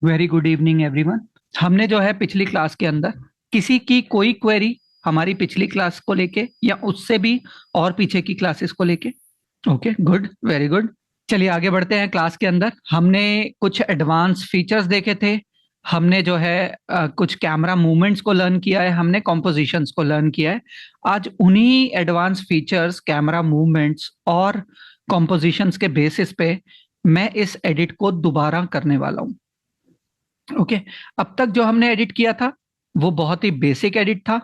Very good evening everyone. हमने जो है पिछली क्लास के अंदर किसी की कोई क्वेरी हमारी पिछली क्लास को लेके या उससे भी और पीछे की क्लासेस को लेके। Okay, good, very good. चलिए आगे बढ़ते हैं। क्लास के अंदर हमने कुछ एडवांस फीचर्स देखे थे। हमने जो है कुछ कैमरा मूवमेंट्स को लर्न किया है, हमने कॉम्पोजिशंस को लर्न किया है। आज उन्हीं एडवांस फीचर्स, कैमरा मूवमेंट्स और कॉम्पोजिशंस के बेसिस पे मैं इस एडिट को दोबारा करने वाला हूँ। ओके। अब तक जो हमने एडिट किया था वो बहुत ही बेसिक एडिट था।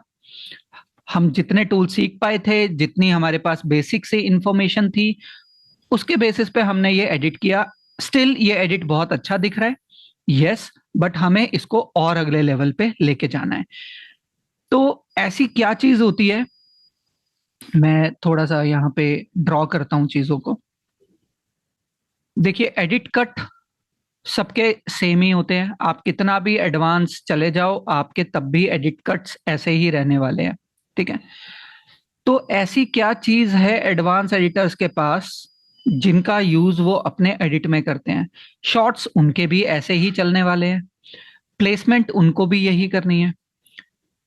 हम जितने टूल सीख पाए थे, जितनी हमारे पास बेसिक से इंफॉर्मेशन थी, उसके बेसिस पे हमने ये एडिट किया। स्टिल ये एडिट बहुत अच्छा दिख रहा है, यस, बट हमें इसको और अगले लेवल पे लेके जाना है। तो ऐसी क्या चीज होती है, मैं थोड़ा सा यहाँ पे ड्रॉ करता हूँ चीजों को। देखिए, एडिट कट सबके सेम ही होते हैं। आप कितना भी एडवांस चले जाओ, आपके तब भी एडिट कट्स ऐसे ही रहने वाले हैं। ठीक है। तो ऐसी क्या चीज है एडवांस एडिटर्स के पास जिनका यूज वो अपने एडिट में करते हैं? शॉर्ट्स उनके भी ऐसे ही चलने वाले हैं, प्लेसमेंट उनको भी यही करनी है।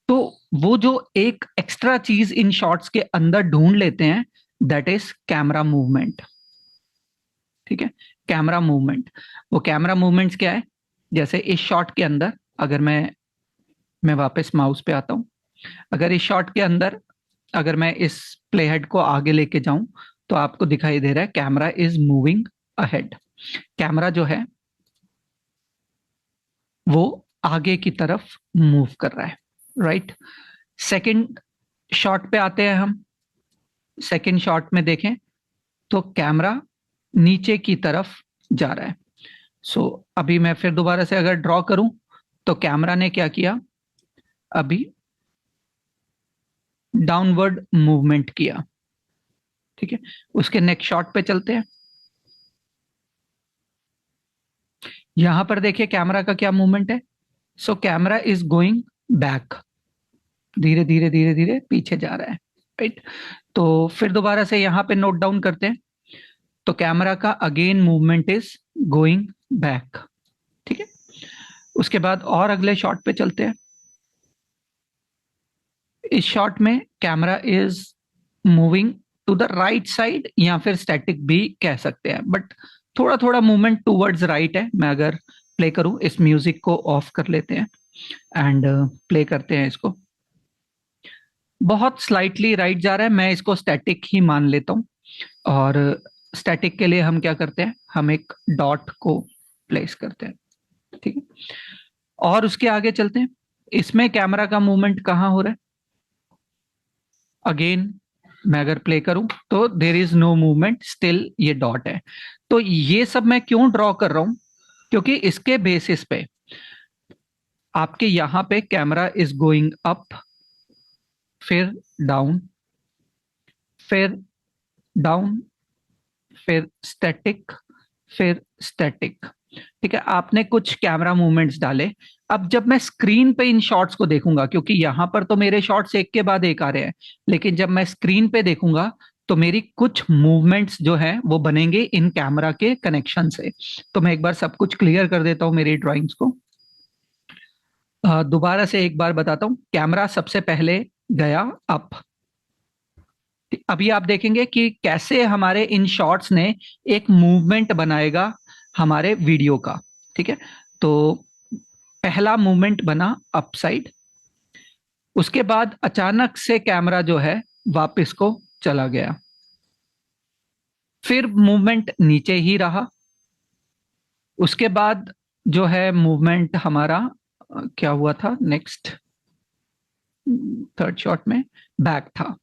तो वो जो एक एक्स्ट्रा चीज इन शॉर्ट्स के अंदर ढूंढ लेते हैं, दैट इज कैमरा मूवमेंट। ठीक है, कैमरा मूवमेंट। वो कैमरा मूवमेंट्स क्या है? जैसे इस शॉट के अंदर, अगर मैं वापस माउस पे आता हूँ, अगर इस शॉट के अंदर अगर मैं इस प्ले हेड को आगे लेके जाऊं तो आपको दिखाई दे रहा है camera is moving ahead. Camera जो है वो आगे की तरफ मूव कर रहा है, राइट। सेकंड शॉट पे आते हैं हम। सेकंड शॉट में देखें तो कैमरा नीचे की तरफ जा रहा है। सो अभी मैं फिर दोबारा से अगर ड्रॉ करूं तो कैमरा ने क्या किया, अभी डाउनवर्ड मूवमेंट किया। ठीक है, उसके नेक्स्ट शॉट पे चलते हैं। यहां पर देखिए कैमरा का क्या मूवमेंट है। So camera is going back, धीरे धीरे धीरे धीरे पीछे जा रहा है, राइट। तो फिर दोबारा से यहां पे नोट डाउन करते हैं। तो कैमरा का again movement is going back. ठीक है, उसके बाद और अगले शॉट पे चलते हैं। इस शॉट में camera is moving to the right side, या फिर स्टैटिक भी कह सकते हैं, बट थोड़ा थोड़ा मूवमेंट टूवर्ड्स राइट है। मैं अगर प्ले करूं, इस म्यूजिक को ऑफ कर लेते हैं एंड प्ले करते हैं इसको। बहुत स्लाइटली राइट जा रहा है, मैं इसको स्टैटिक ही मान लेता हूँ। और स्टैटिक के लिए हम क्या करते हैं, हम एक डॉट को प्लेस करते हैं। ठीक है, और उसके आगे चलते हैं। इसमें कैमरा का मूवमेंट कहाँ हो रहा है? अगेन मैं अगर प्ले करूं तो there is no movement, still ये डॉट है। तो ये सब मैं क्यों ड्रॉ कर रहा हूं? क्योंकि इसके बेसिस पे आपके यहां पे कैमरा इज गोइंग अप, फिर डाउन, फिर डाउन, फिर स्टैटिक, फिर स्टैटिक। ठीक है, आपने कुछ कैमरा मूवमेंट्स डाले। अब जब मैं स्क्रीन पे इन शॉट्स को देखूंगा, क्योंकि यहां पर तो मेरे शॉट्स एक के बाद एक आ रहे हैं, लेकिन जब मैं स्क्रीन पे देखूंगा तो मेरी कुछ मूवमेंट्स जो है वो बनेंगे इन कैमरा के कनेक्शन से। तो मैं एक बार सब कुछ क्लियर कर देता हूं मेरी ड्राइंग्स को। दोबारा से एक बार बताता हूँ। कैमरा सबसे पहले गया अप। अभी आप देखेंगे कि कैसे हमारे इन शॉट्स ने एक मूवमेंट बनाएगा हमारे वीडियो का। ठीक है, तो पहला मूवमेंट बना अप साइड। उसके बाद अचानक से कैमरा जो है वापस को चला गया। फिर मूवमेंट नीचे ही रहा। उसके बाद जो है मूवमेंट हमारा क्या हुआ था नेक्स्ट, थर्ड शॉट में बैक था।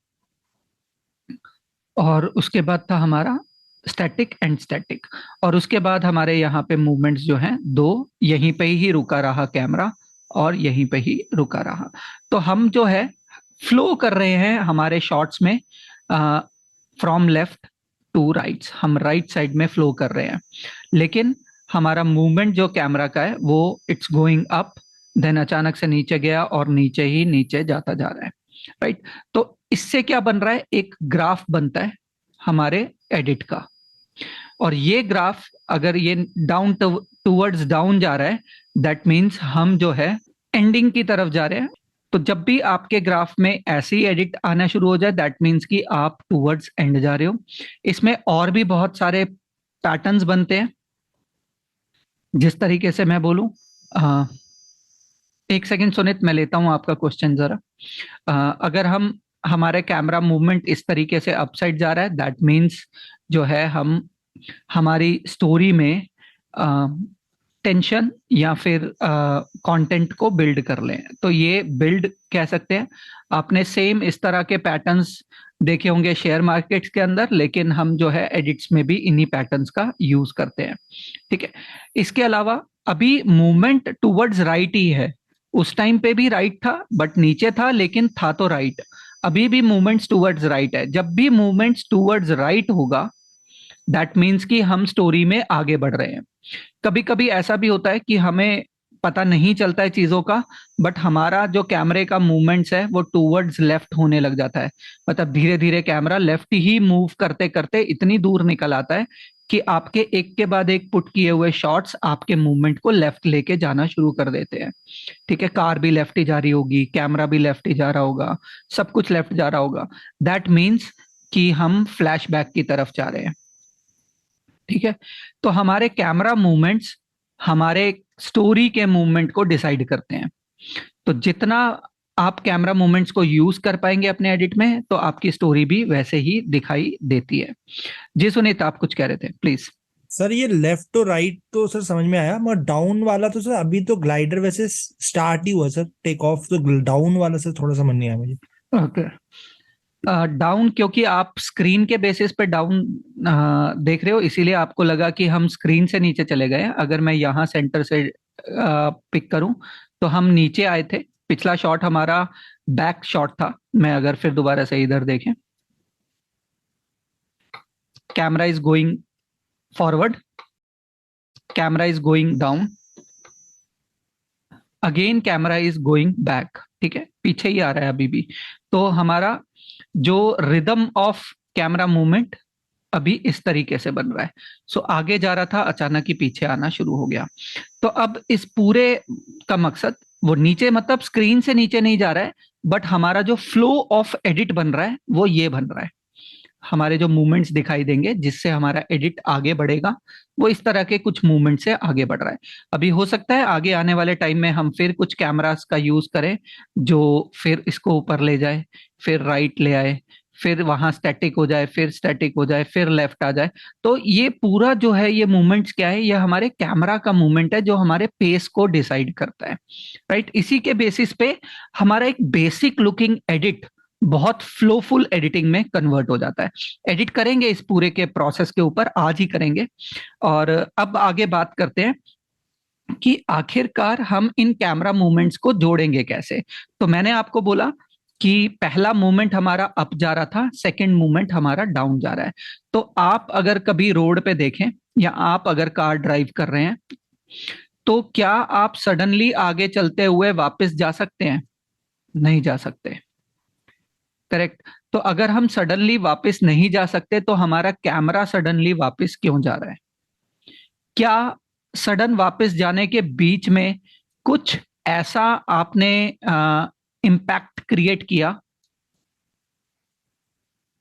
और उसके बाद था हमारा स्टैटिक एंड स्टैटिक। और उसके बाद हमारे यहाँ पे मूवमेंट्स जो हैं दो, यहीं पे ही रुका रहा कैमरा और यहीं पे ही रुका रहा। तो हम जो है फ्लो कर रहे हैं हमारे शॉट्स में, फ्रॉम लेफ्ट टू राइट, हम राइट साइड में फ्लो कर रहे हैं। लेकिन हमारा मूवमेंट जो कैमरा का है वो इट्स गोइंग अप, देन अचानक से नीचे गया और नीचे ही नीचे जाता जा रहा है, राइट। तो इससे क्या बन रहा है, एक ग्राफ बनता है हमारे एडिट का। और ये ग्राफ अगर ये डाउन टूवर्ड्स डाउन जा रहा है, दैट मीन्स हम जो है एंडिंग की तरफ जा रहे हैं। तो जब भी आपके ग्राफ में ऐसे ही एडिट आना शुरू हो जाए, दैट मीन्स कि आप टूवर्ड्स एंड जा रहे हो। इसमें और भी बहुत सारे पैटर्न्स बनते हैं। जिस तरीके से मैं बोलूं, एक सेकंड सुनित, मैं लेता हूं आपका क्वेश्चन जरा। अगर हम हमारे कैमरा मूवमेंट इस तरीके से अपसाइड जा रहा है, दैट मीन्स जो है हम हमारी स्टोरी में टेंशन या फिर कंटेंट को बिल्ड कर लें, तो ये बिल्ड कह सकते हैं। आपने सेम इस तरह के पैटर्न्स देखे होंगे शेयर मार्केट्स के अंदर, लेकिन हम जो है एडिट्स में भी इन्हीं पैटर्न्स का यूज करते हैं। ठीक है, इसके अलावा अभी मूवमेंट टुवर्ड्स राइट ही है। उस टाइम पे भी राइट था, बट नीचे था, लेकिन था तो राइट। अभी भी मूवमेंट्स टुवर्ड्स राइट है। जब भी मूवमेंट्स टुवर्ड्स राइट होगा, दैट मीन्स कि हम स्टोरी में आगे बढ़ रहे हैं। कभी कभी ऐसा भी होता है कि हमें पता नहीं चलता है चीजों का, बट हमारा जो कैमरे का मूवमेंट्स है वो टूवर्ड्स लेफ्ट होने लग जाता है। मतलब धीरे धीरे कैमरा लेफ्ट ही मूव करते करते इतनी दूर निकल आता है कि आपके एक के बाद एक पुट किए हुए शॉट्स आपके मूवमेंट को लेफ्ट लेके जाना शुरू कर देते हैं। ठीक है, कार भी लेफ्ट ही जा रही होगी, कैमरा भी लेफ्ट ही जा रहा होगा, सब कुछ लेफ्ट जा रहा होगा। दैट मीन्स कि हम फ्लैशबैक की तरफ जा रहे हैं। ठीक है, तो हमारे कैमरा मूवमेंट्स हमारे स्टोरी के मूवमेंट को डिसाइड करते हैं। तो जितना आप कैमरा मूवमेंट्स को यूज कर पाएंगे अपने एडिट में, तो आपकी स्टोरी भी वैसे ही दिखाई देती है। जी सुनीत, आप कुछ कह रहे थे, प्लीज। सर ये लेफ्ट तो राइट तो सर समझ में आया, मगर डाउन वाला तो सर अभी तो ग्लाइडर वैसे स्टार्ट ही हुआ सर, टेक ऑफ, तो डाउन वाला सर थोड़ा समझ नहीं आया मुझे। ओके, डाउन क्योंकि आप स्क्रीन के बेसिस पे डाउन देख रहे हो, इसीलिए आपको लगा कि हम स्क्रीन से नीचे चले गए। अगर मैं यहाँ सेंटर से पिक करूं, तो हम नीचे आए थे। पिछला शॉट हमारा बैक शॉट था। मैं अगर फिर दोबारा से इधर देखें, camera is going forward, camera is going down, again camera is going back. ठीक है, पीछे ही आ रहा है अभी भी। तो हमारा जो रिदम ऑफ कैमरा मूवमेंट अभी इस तरीके से बन रहा है। सो आगे जा रहा था, अचानक ही पीछे आना शुरू हो गया। तो अब इस पूरे का मकसद, वो नीचे मतलब स्क्रीन से नीचे नहीं जा रहा है, बट हमारा जो फ्लो ऑफ एडिट बन रहा है वो ये बन रहा है। हमारे जो मूवमेंट्स दिखाई देंगे जिससे हमारा एडिट आगे बढ़ेगा, वो इस तरह के कुछ मूवमेंट से आगे बढ़ रहा है। अभी हो सकता है आगे आने वाले टाइम में हम फिर कुछ कैमरास का यूज करें जो फिर इसको ऊपर ले जाए, फिर राइट ले आए, फिर वहां स्टैटिक हो जाए, फिर स्टैटिक हो जाए, फिर लेफ्ट आ जाए। तो ये पूरा जो है ये मूवमेंट्स क्या है, ये हमारे कैमरा का मूवमेंट है जो हमारे पेस को डिसाइड करता है। राइट, इसी के बेसिस पे हमारा एक बेसिक लुकिंग एडिट बहुत फ्लोफुल एडिटिंग में कन्वर्ट हो जाता है। एडिट करेंगे इस पूरे के प्रोसेस के ऊपर, आज ही करेंगे। और अब आगे बात करते हैं कि आखिरकार हम इन कैमरा मूवमेंट्स को जोड़ेंगे कैसे। तो मैंने आपको बोला कि पहला मूवमेंट हमारा अप जा रहा था, सेकंड मूवमेंट हमारा डाउन जा रहा है। तो आप अगर कभी रोड पे देखें या आप अगर कार ड्राइव कर रहे हैं, तो क्या आप सडनली आगे चलते हुए वापस जा सकते हैं? नहीं जा सकते। करेक्ट। तो अगर हम सडनली वापस नहीं जा सकते, तो हमारा कैमरा सडनली वापस क्यों जा रहा है? क्या सडन वापस जाने के बीच में कुछ ऐसा आपने इम्पैक्ट क्रिएट किया?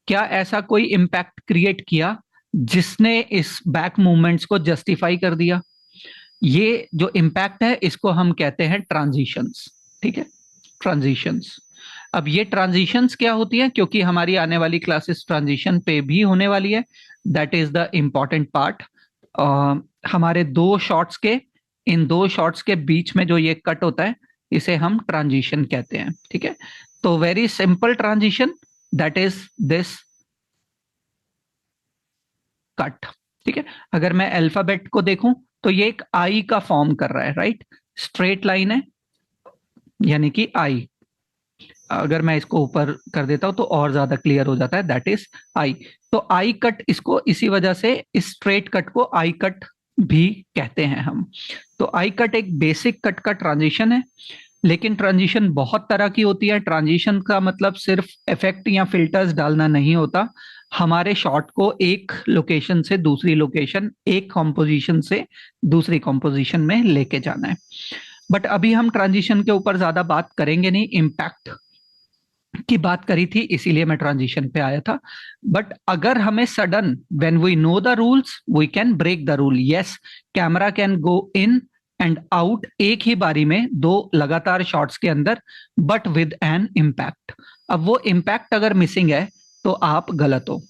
क्या ऐसा कोई इम्पैक्ट क्रिएट किया जिसने इस बैक मूवमेंट्स को जस्टिफाई कर दिया? ये जो इम्पैक्ट है इसको हम कहते हैं ट्रांजिशंस। ठीक है, ट्रांजिशंस। अब ये ट्रांजिशंस क्या होती है, क्योंकि हमारी आने वाली क्लासेस ट्रांजिशन पे भी होने वाली है। That is the important part. हमारे दो शॉट्स के, इन दो शॉट्स के बीच में जो ये कट होता है, इसे हम ट्रांजिशन कहते हैं। ठीक है, तो very simple transition, that is this cut. ठीक है, अगर मैं अल्फाबेट को देखूं तो ये एक आई का फॉर्म कर रहा है। राइट, स्ट्रेट लाइन है, यानी कि आई। अगर मैं इसको ऊपर कर देता हूं तो और ज्यादा क्लियर हो जाता है, दैट इज आई। तो आई कट, इसको इसी वजह से इस स्ट्रेट कट को आई कट भी कहते हैं हम। तो आई कट एक बेसिक कट का ट्रांजिशन है। लेकिन ट्रांजिशन बहुत तरह की होती है। ट्रांजिशन का मतलब सिर्फ इफेक्ट या फिल्टर्स डालना नहीं होता, हमारे शॉट को एक लोकेशन से दूसरी लोकेशन, एक कॉम्पोजिशन से दूसरी कॉम्पोजिशन में लेके जाना है। बट अभी हम ट्रांजिशन के ऊपर ज्यादा बात करेंगे नहीं, इम्पैक्ट की बात करी थी इसीलिए मैं ट्रांजिशन पे आया था। बट अगर हमें sudden, when we know the rules we can break the rule. Yes, camera can go in and out एक ही बारी में, दो लगातार शॉट्स के अंदर, बट विद एन इम्पैक्ट। अब वो इम्पैक्ट अगर मिसिंग है तो आप गलत हो,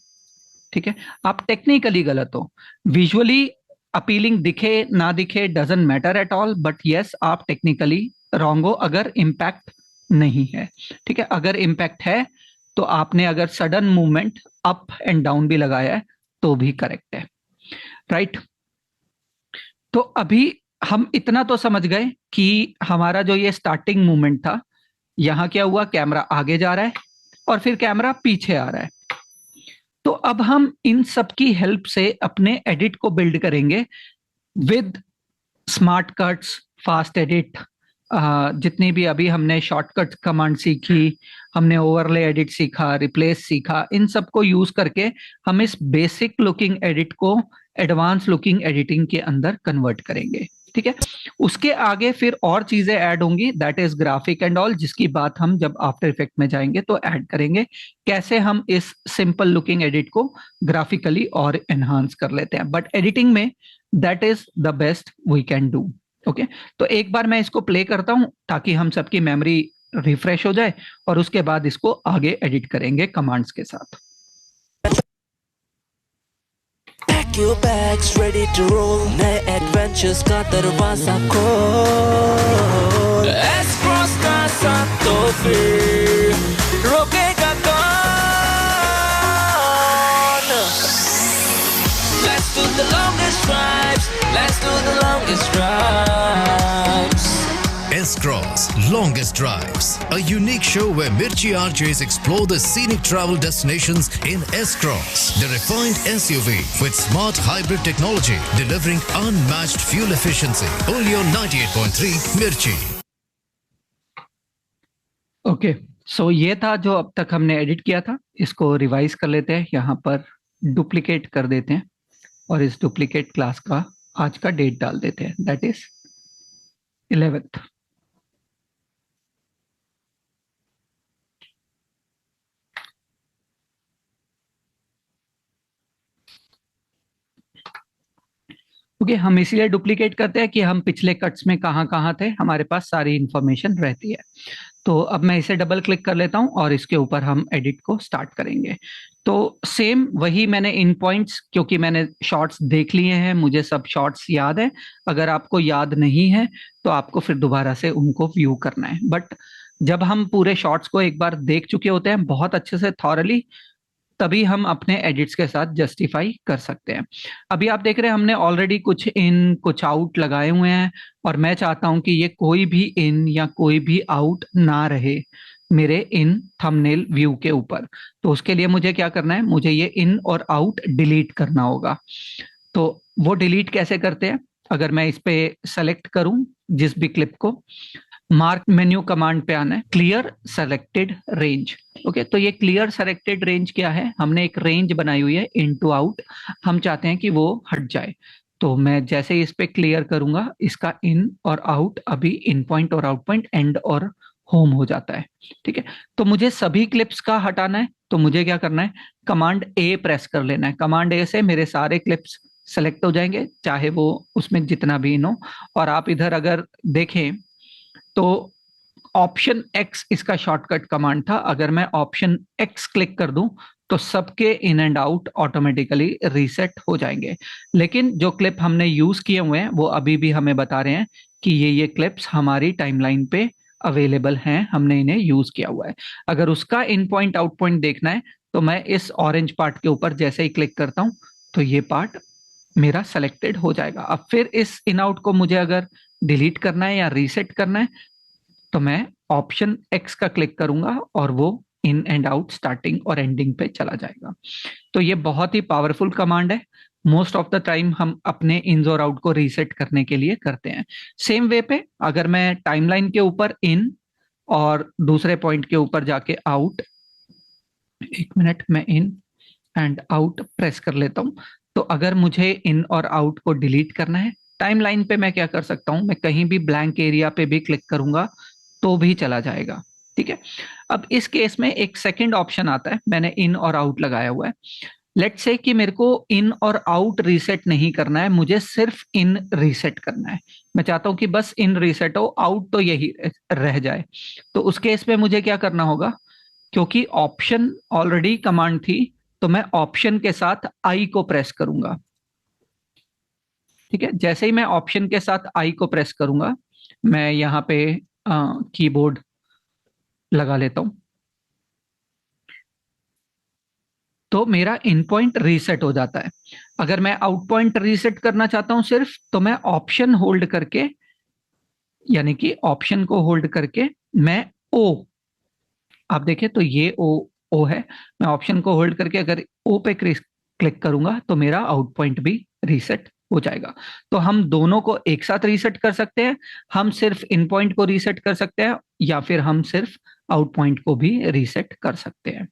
ठीक है, आप टेक्निकली गलत हो। विजुअली अपीलिंग दिखे ना दिखे doesn't matter at all, but yes आप टेक्निकली रॉन्ग हो अगर इम्पैक्ट नहीं है, ठीक है। अगर इम्पैक्ट है तो आपने अगर sudden movement up and down भी लगाया है तो भी करेक्ट है, राइट। तो अभी हम इतना तो समझ गए कि हमारा जो ये स्टार्टिंग मूवमेंट था, यहां क्या हुआ, कैमरा आगे जा रहा है और फिर कैमरा पीछे आ रहा है। तो अब हम इन सब की हेल्प से अपने एडिट को बिल्ड करेंगे with smart cuts, fast edit, जितनी भी अभी हमने शॉर्टकट कमांड सीखी, हमने ओवरले एडिट सीखा, रिप्लेस सीखा, इन सब को यूज करके हम इस बेसिक लुकिंग एडिट को एडवांस लुकिंग एडिटिंग के अंदर कन्वर्ट करेंगे, ठीक है। उसके आगे फिर और चीजें ऐड होंगी, that is graphic and all, जिसकी बात हम जब आफ्टर इफेक्ट में जाएंगे तो ऐड करेंगे, कैसे हम इस सिंपल लुकिंग एडिट को ग्राफिकली और एनहांस कर लेते हैं। बट एडिटिंग में that is the best we can do, okay. तो एक बार मैं इसको प्ले करता हूं ताकि हम सबकी मेमोरी रिफ्रेश हो जाए और उसके बाद इसको आगे एडिट करेंगे कमांड्स के साथ। Pack your bags ready to roll, नए एडवेंचर्स का दरवाजा खोल। S-Cross का साथ तो फिर रोकेगा कौन? Let's do the longest drives, let's do the longest drives. S-Cross Longest Drives, a unique show where Mirchi RJs explore the scenic travel destinations in S-Cross, the refined SUV with smart hybrid technology delivering unmatched fuel efficiency. Only on 98.3 Mirchi. Okay, सो ये था जो अब तक हमने edit किया था। इसको revise कर लेते हैं, यहाँ पर डुप्लीकेट कर देते हैं और इस डुप्लीकेट क्लास का आज का डेट डाल देते हैं, दैट इज 11th। क्योंकि हम इसलिए डुप्लीकेट करते हैं कि हम पिछले कट्स में कहाँ कहाँ थे, हमारे पास सारी इंफॉर्मेशन रहती है। तो अब मैं इसे डबल क्लिक कर लेता हूं और इसके ऊपर हम एडिट को स्टार्ट करेंगे। तो सेम वही मैंने इन पॉइंट्स, क्योंकि मैंने शॉर्ट्स देख लिए हैं, मुझे सब शॉर्ट्स याद है। अगर आपको याद नहीं है तो आपको फिर दोबारा से उनको व्यू करना है। बट जब हम पूरे शॉर्ट्स को एक बार देख चुके होते हैं बहुत अच्छे से थॉरली, तभी हम अपने एडिट्स के साथ जस्टिफाई कर सकते हैं। अभी आप देख रहे हैं हमने ऑलरेडी कुछ इन कुछ आउट लगाए हुए हैं और मैं चाहता हूं कि ये कोई भी इन या कोई भी आउट ना रहे मेरे इन थंबनेल व्यू के ऊपर। तो उसके लिए मुझे क्या करना है, मुझे ये इन और आउट डिलीट करना होगा। तो वो डिलीट कैसे करते हैं, अगर मैं इस पे सेलेक्ट करूं जिस भी क्लिप को, मार्क मेन्यू कमांड पे आना है, क्लियर सेलेक्टेड रेंज। ओके, तो ये क्लियर सेलेक्टेड रेंज क्या है, हमने एक रेंज बनाई हुई है इन टू आउट, हम चाहते हैं कि वो हट जाए। तो मैं जैसे ही इस पे क्लियर करूंगा, इसका इन और आउट अभी इन पॉइंट और आउट पॉइंट एंड और होम हो जाता है, ठीक है। तो मुझे सभी क्लिप्स का हटाना है, तो मुझे क्या करना है, कमांड ए प्रेस कर लेना है। कमांड ए से मेरे सारे क्लिप्स सेलेक्ट हो जाएंगे, चाहे वो उसमें जितना भी इन हो। और आप इधर अगर देखें तो ऑप्शन एक्स इसका शॉर्टकट कमांड था, अगर मैं ऑप्शन एक्स क्लिक कर दूं तो सबके इन एंड आउट ऑटोमेटिकली रीसेट हो जाएंगे। लेकिन जो क्लिप हमने यूज किए हुए हैं वो अभी भी हमें बता रहे हैं कि ये क्लिप्स हमारी टाइमलाइन पे अवेलेबल हैं, हमने इन्हें यूज किया हुआ है। अगर उसका इन पॉइंट आउट पॉइंट देखना है तो मैं इस ऑरेंज पार्ट के ऊपर जैसे ही क्लिक करता हूं तो ये पार्ट मेरा सेलेक्टेड हो जाएगा। अब फिर इस इन आउट को मुझे अगर डिलीट करना है या रीसेट करना है तो मैं ऑप्शन एक्स का क्लिक करूंगा और वो इन एंड आउट स्टार्टिंग और एंडिंग पे चला जाएगा। तो ये बहुत ही पावरफुल कमांड है। मोस्ट ऑफ द टाइम हम अपने इन्स और आउट को रीसेट करने के लिए करते हैं। सेम वे पे अगर मैं टाइमलाइन के ऊपर इन और दूसरे पॉइंट के ऊपर जाके आउट, एक मिनट, मैं इन एंड आउट प्रेस कर लेता हूं, तो अगर मुझे इन और आउट को डिलीट करना है टाइमलाइन पे, मैं क्या कर सकता हूं, मैं कहीं भी ब्लैंक एरिया पे भी क्लिक करूंगा तो भी चला जाएगा। ठीक है, अब इस केस में एक सेकंड ऑप्शन आता है, मैंने इन और आउट लगाया हुआ है। लेट्स से कि मेरे को इन और आउट रीसेट नहीं करना है, मुझे सिर्फ इन रीसेट करना है। मैं चाहता हूं कि बस इन रीसेट हो, आउट तो यही रह जाए। तो उस केस में मुझे क्या करना होगा, क्योंकि ऑप्शन ऑलरेडी कमांड थी, तो मैं ऑप्शन के साथ आई को प्रेस करूंगा। ठीक है, जैसे ही मैं ऑप्शन के साथ आई को प्रेस करूंगा, मैं यहाँ पे कीबोर्ड लगा लेता हूं, तो मेरा इन पॉइंट रीसेट हो जाता है। अगर मैं आउट पॉइंट रीसेट करना चाहता हूं सिर्फ, तो मैं ऑप्शन होल्ड करके, यानी कि ऑप्शन को होल्ड करके मैं ओ, आप देखें तो ये ओ है, मैं ऑप्शन को होल्ड करके अगर ओ पे क्लिक करूंगा तो मेरा आउट पॉइंट भी रीसेट हो जाएगा। तो हम दोनों को एक साथ रीसेट कर सकते हैं, हम सिर्फ इन पॉइंट को रीसेट कर सकते हैं, या फिर हम सिर्फ आउट पॉइंट को भी रीसेट कर सकते हैं।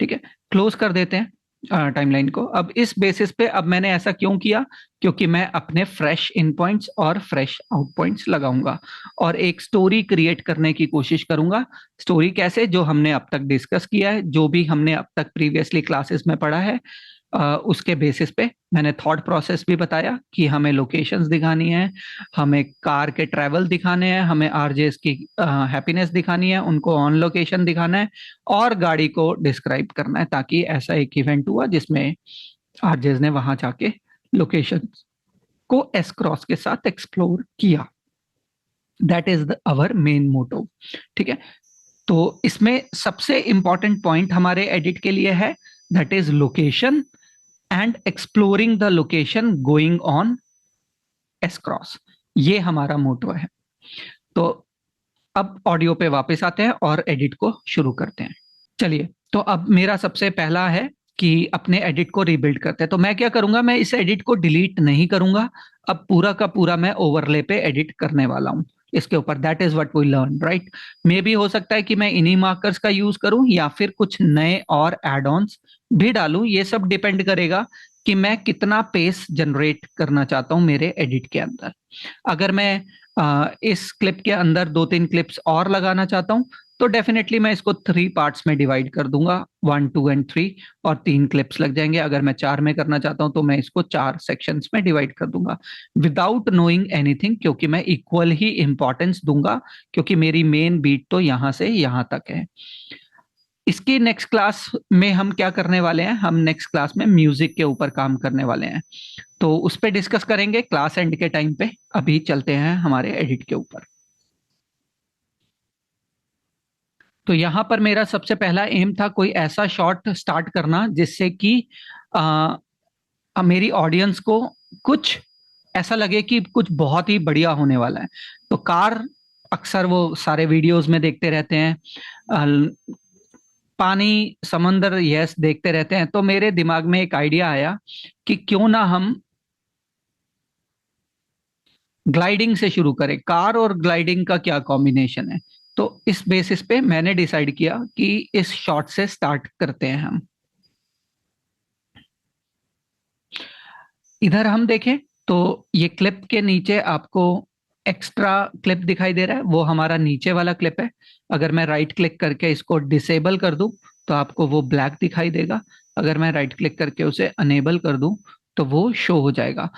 ठीक है, क्लोज कर देते हैं टाइमलाइन को। अब इस बेसिस पे, अब मैंने ऐसा क्यों किया, क्योंकि मैं अपने फ्रेश इन पॉइंट्स और फ्रेश आउट पॉइंट्स लगाऊंगा और एक स्टोरी क्रिएट करने की कोशिश करूंगा। स्टोरी कैसे, जो हमने अब तक डिस्कस किया है, जो भी हमने अब तक प्रीवियसली क्लासेस में पढ़ा है, उसके बेसिस पे मैंने थॉट प्रोसेस भी बताया कि हमें लोकेशंस दिखानी है, हमें कार के ट्रैवल दिखाने हैं, हमें आरजेस की हैप्पीनेस दिखानी है, उनको ऑन लोकेशन दिखाना है और गाड़ी को डिस्क्राइब करना है, ताकि ऐसा एक इवेंट हुआ जिसमें आरजेस ने वहां जाके लोकेशन को एस क्रॉस के साथ एक्सप्लोर किया। That is our main motto. ठीक है, तो इसमें सबसे इंपॉर्टेंट पॉइंट हमारे एडिट के लिए है, that is location and exploring the location going on S cross. ये हमारा मोटो है। तो अब ऑडियो पे वापस आते हैं और एडिट को शुरू करते हैं। चलिए, तो अब मेरा सबसे पहला है कि अपने एडिट को रीबिल्ड करते हैं। तो मैं क्या करूंगा, मैं इस एडिट को डिलीट नहीं करूंगा, अब पूरा का पूरा मैं ओवरले पे एडिट करने वाला हूं इसके ऊपर। That is what we learn, right. मे भी हो सकता है कि मैं इन्हीं मार्कर्स का यूज करूं या फिर कुछ नए और एड ऑन्स भी डालूं, ये सब डिपेंड करेगा कि मैं कितना पेस जनरेट करना चाहता हूं मेरे एडिट के अंदर। अगर मैं इस क्लिप के अंदर 2-3 क्लिप्स और लगाना चाहता हूं, तो डेफिनेटली मैं इसको 3 पार्ट्स में डिवाइड कर दूंगा, 1, 2 एंड 3, और 3 क्लिप्स लग जाएंगे। अगर मैं 4 में करना चाहता हूं तो मैं इसको 4 सेक्शंस में डिवाइड कर दूंगा, विदाउट नोइंग एनीथिंग, क्योंकि मैं इक्वल ही इंपॉर्टेंस दूंगा, क्योंकि मेरी मेन बीट तो यहां से यहां तक है। इसकी नेक्स्ट क्लास में हम क्या करने वाले हैं, हम नेक्स्ट क्लास में म्यूजिक के ऊपर काम करने वाले हैं, तो उस पर डिस्कस करेंगे क्लास एंड के टाइम पे। अभी चलते हैं हमारे एडिट के ऊपर। तो यहाँ पर मेरा सबसे पहला एम था कोई ऐसा शॉट स्टार्ट करना जिससे कि मेरी ऑडियंस को कुछ ऐसा लगे कि कुछ बहुत ही बढ़िया होने वाला है। तो कार अक्सर वो सारे वीडियोस में देखते रहते हैं, पानी समंदर यस देखते रहते हैं। तो मेरे दिमाग में एक आइडिया आया कि क्यों ना हम ग्लाइडिंग से शुरू करें, कार और ग्लाइडिंग का क्या कॉम्बिनेशन है। तो इस बेसिस पे मैंने डिसाइड किया कि इस शॉट से स्टार्ट करते हैं हम। इधर हम देखें तो ये क्लिप के नीचे आपको एक्स्ट्रा क्लिप दिखाई दे रहा है, वो हमारा नीचे वाला क्लिप है। अगर मैं राइट क्लिक करके इसको डिसेबल कर दूं तो आपको वो ब्लैक दिखाई देगा। अगर मैं राइट क्लिक करके उसे अनेबल कर दूं तो वो शो हो जाएगा।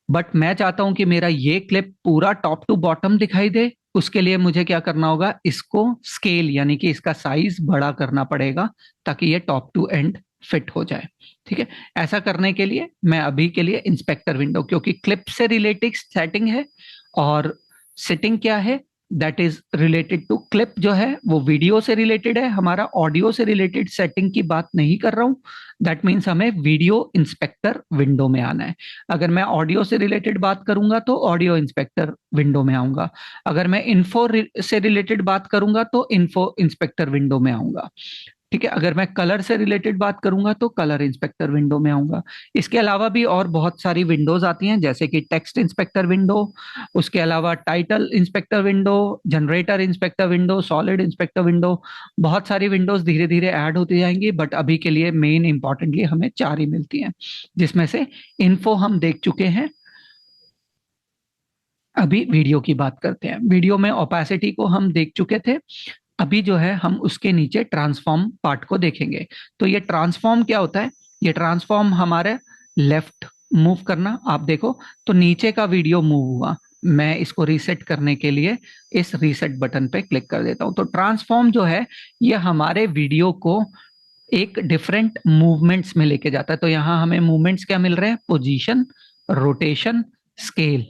बट मैं चाहता हूं कि मेरा ये क्लिप पूरा टॉप टू बॉटम दिखाई दे। उसके लिए मुझे क्या करना होगा, इसको स्केल यानी कि इसका साइज बड़ा करना पड़ेगा ताकि ये टॉप टू एंड फिट हो जाए। ठीक है, ऐसा करने के लिए मैं अभी के लिए इंस्पेक्टर विंडो, क्योंकि क्लिप से रिलेटेड सेटिंग है और सेटिंग क्या है, that is related to clip जो है वो वीडियो से रिलेटेड है, हमारा ऑडियो से रिलेटेड सेटिंग की बात नहीं कर रहा हूं। दैट मीन्स हमें वीडियो इंस्पेक्टर विंडो में आना है। अगर मैं ऑडियो से रिलेटेड बात करूंगा तो ऑडियो इंस्पेक्टर विंडो में आऊंगा। अगर मैं इन्फो से रिलेटेड बात करूंगा तो इन्फो इंस्पेक्टर विंडो में आऊंगा। ठीक है, अगर मैं कलर से रिलेटेड बात करूंगा तो कलर इंस्पेक्टर विंडो में आऊंगा। इसके अलावा भी और बहुत सारी विंडोज आती हैं, जैसे कि टेक्स्ट इंस्पेक्टर विंडो, उसके अलावा title inspector window, generator inspector window, solid inspector window. बहुत सारी विंडोज धीरे धीरे ऐड होती जाएंगी, बट अभी के लिए मेन इंपॉर्टेंटली हमें 4 ही मिलती हैं, जिसमें से इन्फो हम देख चुके हैं। अभी वीडियो की बात करते हैं। वीडियो में ओपेसिटी को हम देख चुके थे। अभी जो है हम उसके नीचे ट्रांसफॉर्म पार्ट को देखेंगे। तो ये ट्रांसफॉर्म क्या होता है? ये ट्रांसफॉर्म हमारे लेफ्ट मूव करना। आप देखो तो नीचे का वीडियो मूव हुआ। मैं इसको रीसेट करने के लिए इस रीसेट बटन पे क्लिक कर देता हूं। तो ट्रांसफॉर्म जो है ये हमारे वीडियो को एक डिफरेंट मूवमेंट्स में लेके जाता है। तो यहाँ हमें मूवमेंट्स क्या मिल रहे हैं? Position, rotation, scale.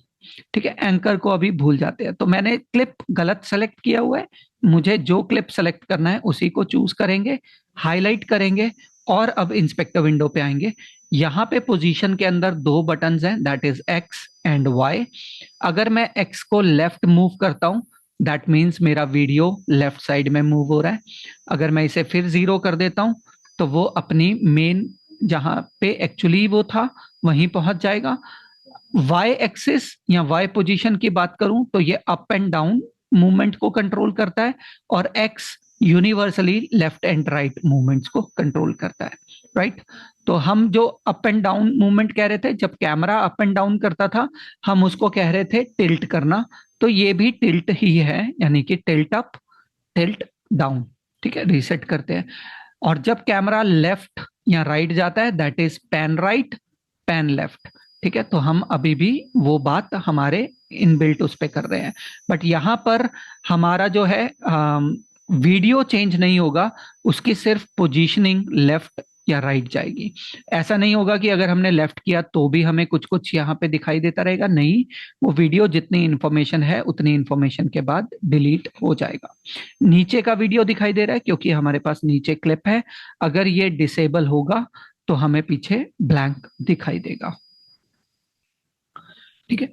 ठीक है, एंकर को अभी भूल जाते हैं। तो मैंने क्लिप गलत सेलेक्ट किया हुआ है। मुझे जो क्लिप सेलेक्ट करना है उसी को चूज करेंगे, हाईलाइट करेंगे और अब इंस्पेक्टर विंडो पे आएंगे। यहाँ पे पोजीशन के अंदर 2 बटन्स हैं, that is X and Y. अगर मैं एक्स को लेफ्ट मूव करता हूं दैट मीन्स मेरा वीडियो लेफ्ट साइड में मूव हो रहा है। अगर मैं इसे फिर 0 कर देता हूं तो वो अपनी मेन जहां पे एक्चुअली वो था वहीं पहुंच जाएगा। वाई एक्सिस या वाई पोजीशन की बात करूं तो ये अप एंड डाउन मूवमेंट को कंट्रोल करता है, और x universally left and right movements को कंट्रोल करता है, राइट। तो हम जो अप एंड डाउन मूवमेंट कह रहे थे, जब कैमरा अप एंड डाउन करता था हम उसको कह रहे थे टिल्ट करना। तो ये भी टिल्ट ही है, यानी कि टिल्ट अप, टिल्ट डाउन। ठीक है, रीसेट करते हैं। और जब कैमरा लेफ्ट या राइट जाता है that is pan right, pan left. ठीक है, तो हम अभी भी वो बात हमारे इनबिल्ट उस पे कर रहे हैं, बट यहाँ पर हमारा जो है वीडियो चेंज नहीं होगा, उसकी सिर्फ पोजीशनिंग लेफ्ट या राइट जाएगी। ऐसा नहीं होगा कि अगर हमने लेफ्ट किया तो भी हमें कुछ कुछ यहाँ पे दिखाई देता रहेगा, नहीं, वो वीडियो जितनी इंफॉर्मेशन है उतनी इंफॉर्मेशन के बाद डिलीट हो जाएगा। नीचे का वीडियो दिखाई दे रहा है क्योंकि हमारे पास नीचे क्लिप है। अगर ये डिसेबल होगा तो हमें पीछे ब्लैंक दिखाई देगा। ठीक है,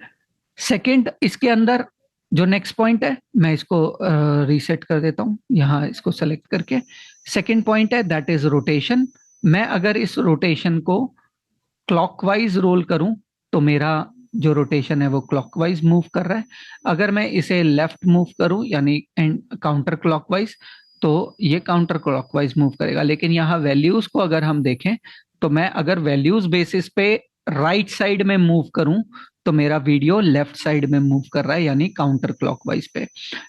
सेकंड इसके अंदर जो नेक्स्ट पॉइंट है, मैं इसको रीसेट कर देता हूं, यहाँ इसको सेलेक्ट करके। सेकंड पॉइंट है दैट इज रोटेशन। मैं अगर इस रोटेशन को क्लॉकवाइज रोल करूं तो मेरा जो रोटेशन है वो क्लॉकवाइज मूव कर रहा है। अगर मैं इसे लेफ्ट मूव करूं यानी काउंटर क्लॉकवाइज तो ये काउंटर क्लॉकवाइज मूव करेगा। लेकिन यहाँ वैल्यूज को अगर हम देखें तो मैं अगर वैल्यूज बेसिस पे राइट साइड में मूव करूं तो मेरा वीडियो लेफ्ट साइड में मूव कर रहा है, यानी काउंटर क्लॉकवाइज पे।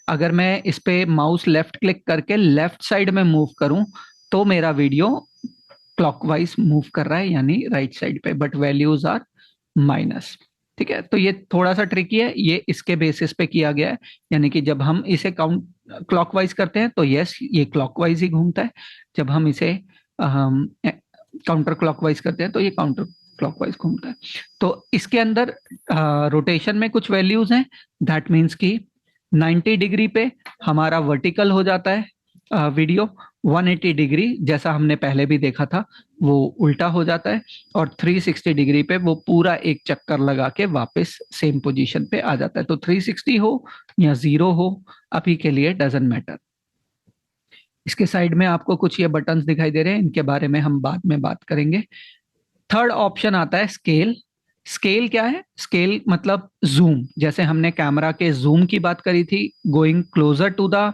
अगर मैं इस पे माउस लेफ्ट क्लिक करके लेफ्ट साइड में मूव करूं तो मेरा वीडियो क्लॉकवाइज मूव कर रहा है, यानी राइट साइड पे, बट वैल्यूज आर माइनस। ठीक है, तो ये थोड़ा सा ट्रिकी है, ये इसके बेसिस पे किया गया है, यानी कि जब हम इसे काउंट क्लॉकवाइज करते हैं तो यस ये क्लॉकवाइज ही घूमता है, जब हम इसे काउंटर क्लॉकवाइज करते हैं तो ये काउंटर क्लॉकवाइज घूमता है। तो इसके अंदर रोटेशन में कुछ वैल्यूज हैं, दैट मीन्स कि 90 डिग्री पे हमारा वर्टिकल हो जाता है वीडियो, 180 डिग्री जैसा हमने पहले भी देखा था वो उल्टा हो जाता है, और 360 डिग्री पे वो पूरा एक चक्कर लगा के वापस सेम पोजीशन पे आ जाता है। तो 360 हो या 0 हो अभी के लिए डजंट मैटर। इसके साइड में आपको कुछ ये बटन्स दिखाई दे रहे हैं, इनके बारे में हम बाद में बात करेंगे। थर्ड ऑप्शन आता है स्केल। स्केल क्या है? स्केल मतलब जूम। जैसे हमने कैमरा के जूम की बात करी थी, going closer to the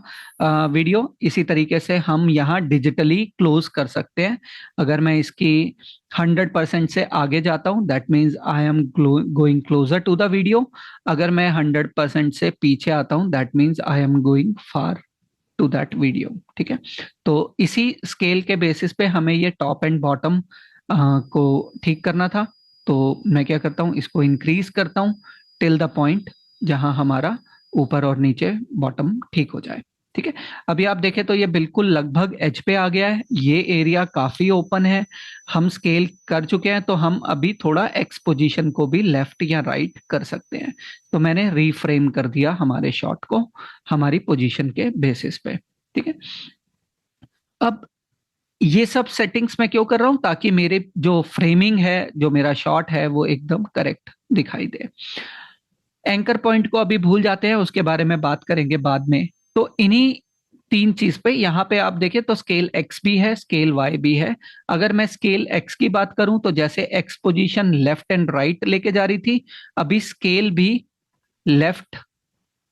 video, इसी तरीके से हम यहाँ डिजिटली क्लोज कर सकते हैं। अगर मैं इसकी 100% से आगे जाता हूँ that means I am going closer to the video. अगर मैं 100% से पीछे आता हूँ that means I am going far to that video. ठीक है, तो इसी स्केल के बेसिस पे हमें ये टॉप एंड बॉटम को ठीक करना था। तो मैं क्या करता हूँ, इसको इंक्रीज करता हूँ टिल द पॉइंट जहां हमारा ऊपर और नीचे बॉटम ठीक हो जाए। ठीक है, अभी आप देखें तो ये बिल्कुल लगभग एज पे आ गया है, ये एरिया काफी ओपन है, हम स्केल कर चुके हैं। तो हम अभी थोड़ा एक्स पोजीशन को भी लेफ्ट या राइट कर सकते हैं। तो मैंने रीफ्रेम कर दिया हमारे शॉट को हमारी पोजीशन के बेसिस पे। ठीक है, अब ये सब सेटिंग्स मैं क्यों कर रहा हूं, ताकि मेरे जो फ्रेमिंग है, जो मेरा शॉट है वो एकदम करेक्ट दिखाई दे। एंकर पॉइंट को अभी भूल जाते हैं, उसके बारे में बात करेंगे बाद में। तो इन्हीं तीन चीज पे, यहाँ पे आप देखें तो स्केल x भी है, स्केल y भी है। अगर मैं स्केल x की बात करूं तो जैसे x position left and right लेके जा रही थी, अभी स्केल भी लेफ्ट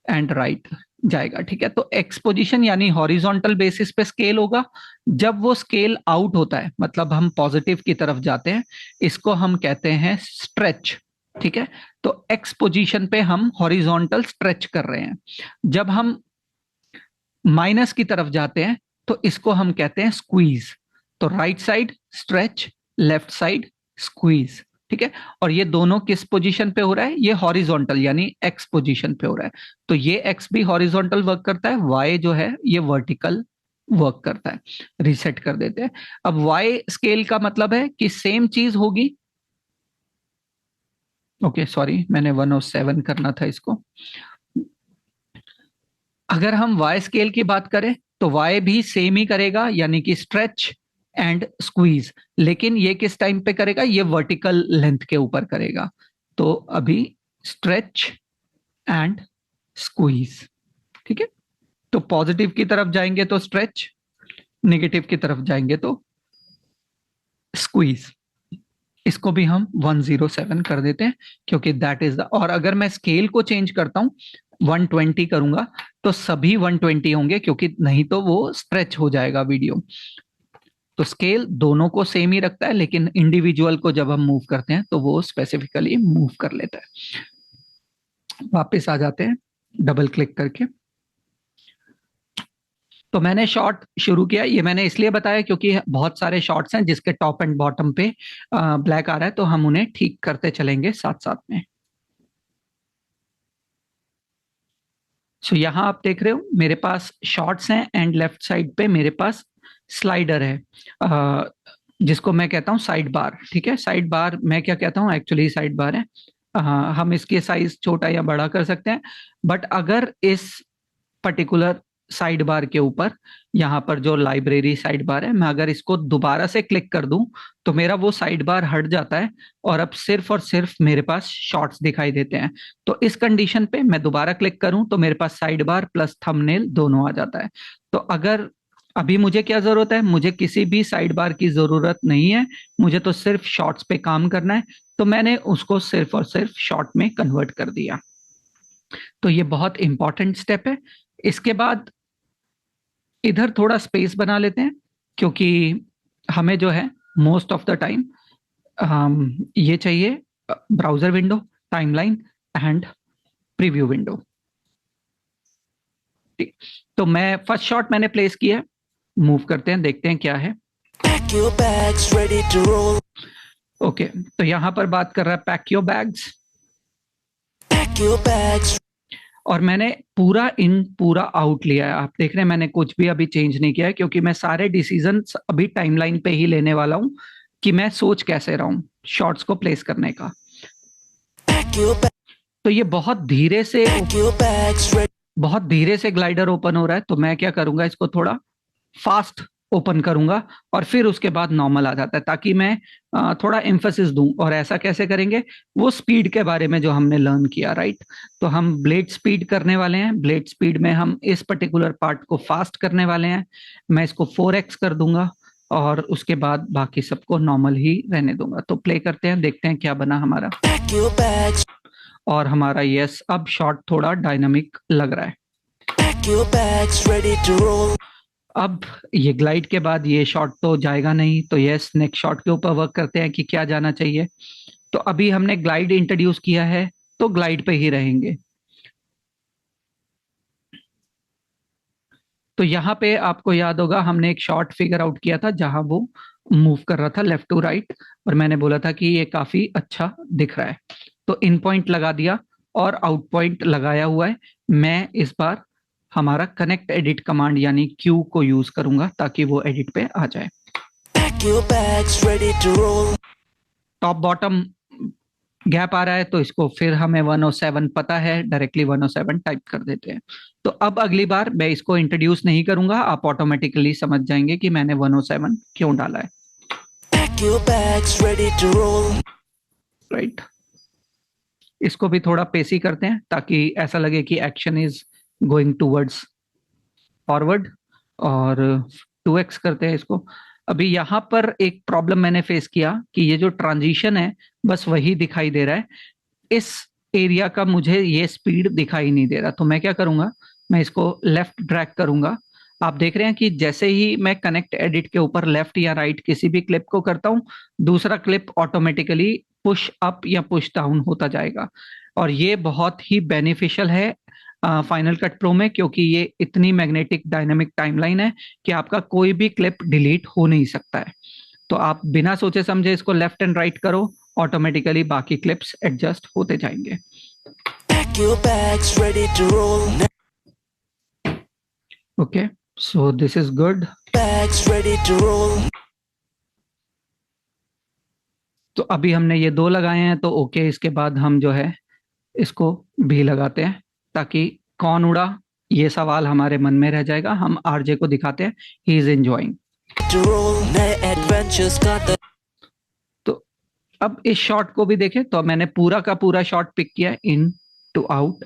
एंड राइट जाएगा, ठीक है। तो x पोजीशन यानी हॉरिजॉन्टल बेसिस पे स्केल होगा। जब वो स्केल आउट होता है, मतलब हम पॉजिटिव की तरफ जाते हैं, इसको हम कहते हैं स्ट्रेच, ठीक है। तो x पोजीशन पे हम हॉरिजॉन्टल स्ट्रेच कर रहे हैं। जब हम माइनस की तरफ जाते हैं तो इसको हम कहते हैं स्क्वीज। तो right side stretch, left side squeeze, ठीक है। और ये दोनों किस पोजीशन पे हो रहा है? ये हॉरिजॉन्टल यानी एक्स पोजीशन पे हो रहा है। तो ये एक्स भी हॉरिजॉन्टल वर्क करता है, वाई जो है ये वर्टिकल वर्क करता है। रीसेट कर देते हैं। अब वाई स्केल का मतलब है कि सेम चीज होगी। ओके सॉरी, मैंने 107 करना था इसको। अगर हम वाई स्केल की बात करें तो वाई भी सेम ही करेगा, यानी कि स्ट्रेच एंड स्क्वीज। लेकिन ये किस टाइम पे करेगा? ये वर्टिकल लेंथ के ऊपर करेगा। तो अभी स्ट्रेच एंड स्क्वीज, ठीक है। तो पॉजिटिव की तरफ जाएंगे तो स्ट्रेच, नेगेटिव की तरफ जाएंगे तो स्क्वीज। इसको भी हम 107 कर देते हैं क्योंकि दैट इज द। और अगर मैं स्केल को चेंज करता हूं, 120 करूंगा तो सभी 120 होंगे, क्योंकि नहीं तो वो स्ट्रेच हो जाएगा वीडियो। तो स्केल दोनों को सेम ही रखता है, लेकिन इंडिविजुअल को जब हम मूव करते हैं तो वो स्पेसिफिकली मूव कर लेता है। वापस आ जाते हैं डबल क्लिक करके। तो मैंने शॉट शुरू किया। ये मैंने इसलिए बताया क्योंकि बहुत सारे शॉट्स हैं जिसके टॉप एंड बॉटम पे ब्लैक आ रहा है, तो हम उन्हें ठीक करते चलेंगे साथ साथ में। सो यहाँ आप देख रहे हो मेरे पास शॉट्स हैं एंड लेफ्ट साइड पे मेरे पास स्लाइडर है, जिसको मैं कहता हूँ साइड बार, ठीक है। साइड बार मैं क्या कहता हूँ, एक्चुअली साइड बार है। हम इसके साइज छोटा या बड़ा कर सकते हैं, बट अगर इस पर्टिकुलर साइड बार के ऊपर, यहाँ पर जो लाइब्रेरी साइड बार है, मैं अगर इसको दोबारा से क्लिक कर दूं तो मेरा वो साइड बार हट जाता है और अब सिर्फ और सिर्फ मेरे पास शॉर्ट्स दिखाई देते हैं। तो इस कंडीशन पे मैं दोबारा क्लिक करूं तो मेरे पास साइड बार प्लस थंबनेल दोनों आ जाता है। तो अगर अभी मुझे क्या जरूरत है, मुझे किसी भी साइड बार की जरूरत नहीं है, मुझे तो सिर्फ शॉर्ट्स पे काम करना है, तो मैंने उसको सिर्फ और सिर्फ शॉर्ट में कन्वर्ट कर दिया। तो ये बहुत इंपॉर्टेंट स्टेप है। इसके बाद इधर थोड़ा स्पेस बना लेते हैं, क्योंकि हमें जो है मोस्ट ऑफ द टाइम ये चाहिए browser window, timeline and preview window. तो मैं फर्स्ट शॉट मैंने प्लेस किया, मूव करते हैं, देखते हैं क्या है। Pack your bags, ready to roll. Okay, तो यहां पर बात कर रहा है pack your bags, Pack your bags. और मैंने पूरा इन पूरा आउट लिया है। आप देख रहे हैं मैंने कुछ भी अभी चेंज नहीं किया है, क्योंकि मैं सारे डिसीजंस अभी टाइमलाइन पे ही लेने वाला हूं कि मैं सोच कैसे रहा हूं शॉट्स को प्लेस करने का। Pack your bags. तो ये बहुत धीरे से Pack your bags, ready. बहुत धीरे से ग्लाइडर ओपन हो रहा है, तो मैं क्या करूंगा, इसको थोड़ा फास्ट ओपन करूंगा और फिर उसके बाद नॉर्मल आ जाता है, ताकि मैं थोड़ा एम्फेसिस दूं। और ऐसा कैसे करेंगे, वो स्पीड के बारे में जो हमने लर्न किया, राइट। तो हम ब्लेड स्पीड करने वाले हैं। ब्लेड स्पीड में हम इस पर्टिकुलर पार्ट को फास्ट करने वाले हैं। मैं इसको 4x कर दूंगा और उसके बाद बाकी सबको नॉर्मल ही रहने दूंगा। तो प्ले करते हैं, देखते हैं क्या बना हमारा। Pack your bags. और हमारा यस अब शॉट थोड़ा डायनामिक लग रहा है। Pack your bags, ready to roll. अब ये ग्लाइड के बाद ये शॉट तो जाएगा नहीं, तो यस नेक्स्ट शॉट के ऊपर वर्क करते हैं कि क्या जाना चाहिए। तो अभी हमने ग्लाइड इंट्रोड्यूस किया है, तो ग्लाइड पे ही रहेंगे। तो यहाँ पे आपको याद होगा हमने एक शॉट फिगर आउट किया था जहां वो मूव कर रहा था लेफ्ट टू राइट, और मैंने बोला था कि ये काफी अच्छा दिख रहा है। तो इन पॉइंट लगा दिया और आउट पॉइंट लगाया हुआ है। मैं इस बार हमारा कनेक्ट एडिट कमांड यानी क्यू को यूज करूंगा ताकि वो एडिट पे आ जाए। Pack your bags, ready to roll. Top bottom gap आ रहा है, तो इसको फिर हमें 107 पता है, डायरेक्टली 107 टाइप कर देते हैं। तो अब अगली बार मैं इसको इंट्रोड्यूस नहीं करूंगा, आप ऑटोमेटिकली समझ जाएंगे कि मैंने 107 क्यों डाला है। Pack your bags, ready to roll. Right, इसको भी थोड़ा पेसी करते हैं ताकि ऐसा लगे कि action is going towards forward. और 2x करते हैं इसको। अभी यहाँ पर एक प्रॉब्लम मैंने फेस किया कि ये जो ट्रांजिशन है बस वही दिखाई दे रहा है, इस एरिया का मुझे ये स्पीड दिखाई नहीं दे रहा। तो मैं क्या करूंगा, मैं इसको लेफ्ट ड्रैग करूंगा। आप देख रहे हैं कि जैसे ही मैं कनेक्ट एडिट के ऊपर लेफ्ट या राइट किसी भी क्लिप को करता हूं, दूसरा क्लिप ऑटोमेटिकली पुश अप या पुश डाउन होता जाएगा। और ये बहुत ही बेनिफिशियल है फाइनल कट प्रो में, क्योंकि ये इतनी मैग्नेटिक डायनामिक टाइमलाइन है कि आपका कोई भी क्लिप डिलीट हो नहीं सकता है। तो आप बिना सोचे समझे इसको लेफ्ट एंड राइट करो, ऑटोमेटिकली बाकी क्लिप्स एडजस्ट होते जाएंगे। Pack your bags, ready to roll. Okay, so this is good. Bags ready to roll. तो अभी हमने ये दो लगाए हैं तो ओके, इसके बाद हम जो है इसको भी लगाते हैं, ताकि कौन उड़ा ये सवाल हमारे मन में रह जाएगा। हम आरजे को दिखाते हैं, he is enjoying. To roll. नए adventures का तो अब इस शॉट को भी देखें, तो मैंने पूरा का पूरा शॉट पिक किया इन टू आउट।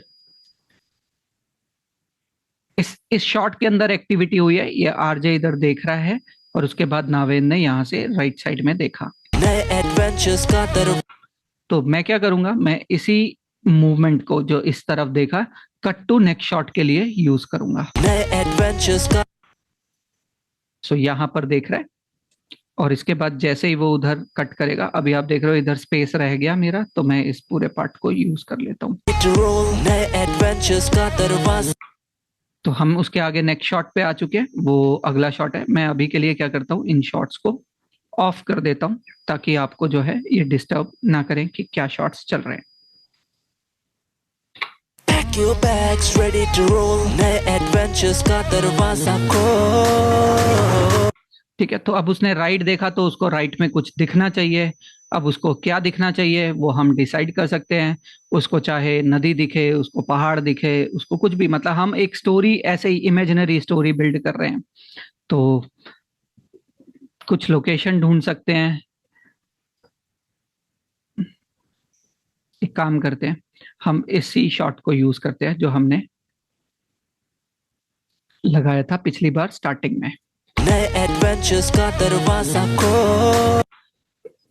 इस शॉट के अंदर एक्टिविटी हुई है, ये आरजे इधर देख रहा है और उसके बाद नावेद ने यहाँ से राइट साइड में देखा। नए adventures का तो मैं क्या करूंगा, मैं इसी मूवमेंट को जो इस तरफ देखा कट टू नेक्स्ट शॉट के लिए यूज करूंगा। नए adventures का सो यहाँ पर देख रहा है और इसके बाद जैसे ही वो उधर कट करेगा, अभी आप देख रहे हो इधर स्पेस रह गया मेरा, तो मैं इस पूरे पार्ट को यूज कर लेता हूँ। to roll. नए adventures का दरवाजा तो हम उसके आगे नेक्स्ट शॉट पे आ चुके हैं, वो अगला शॉट है। मैं अभी के लिए क्या करता हूँ, इन शॉट्स को ऑफ कर देता हूँ ताकि आपको जो है ये डिस्टर्ब ना करें कि क्या शॉट्स चल रहे हैं। Pack your bags, ready to roll. नए adventures का दरवाजा खोल. ठीक है, तो अब उसने राइट देखा तो उसको राइट में कुछ दिखना चाहिए। अब उसको क्या दिखना चाहिए वो हम डिसाइड कर सकते हैं। उसको चाहे नदी दिखे, उसको पहाड़ दिखे, उसको कुछ भी, मतलब हम एक स्टोरी ऐसे ही इमेजिनरी स्टोरी बिल्ड कर रहे हैं। तो कुछ लोकेशन ढूंढ सकते हैं। एक काम करते हैं, हम इसी शॉट को यूज करते हैं जो हमने लगाया था पिछली बार स्टार्टिंग में। नए adventures का दरवाजा खोल.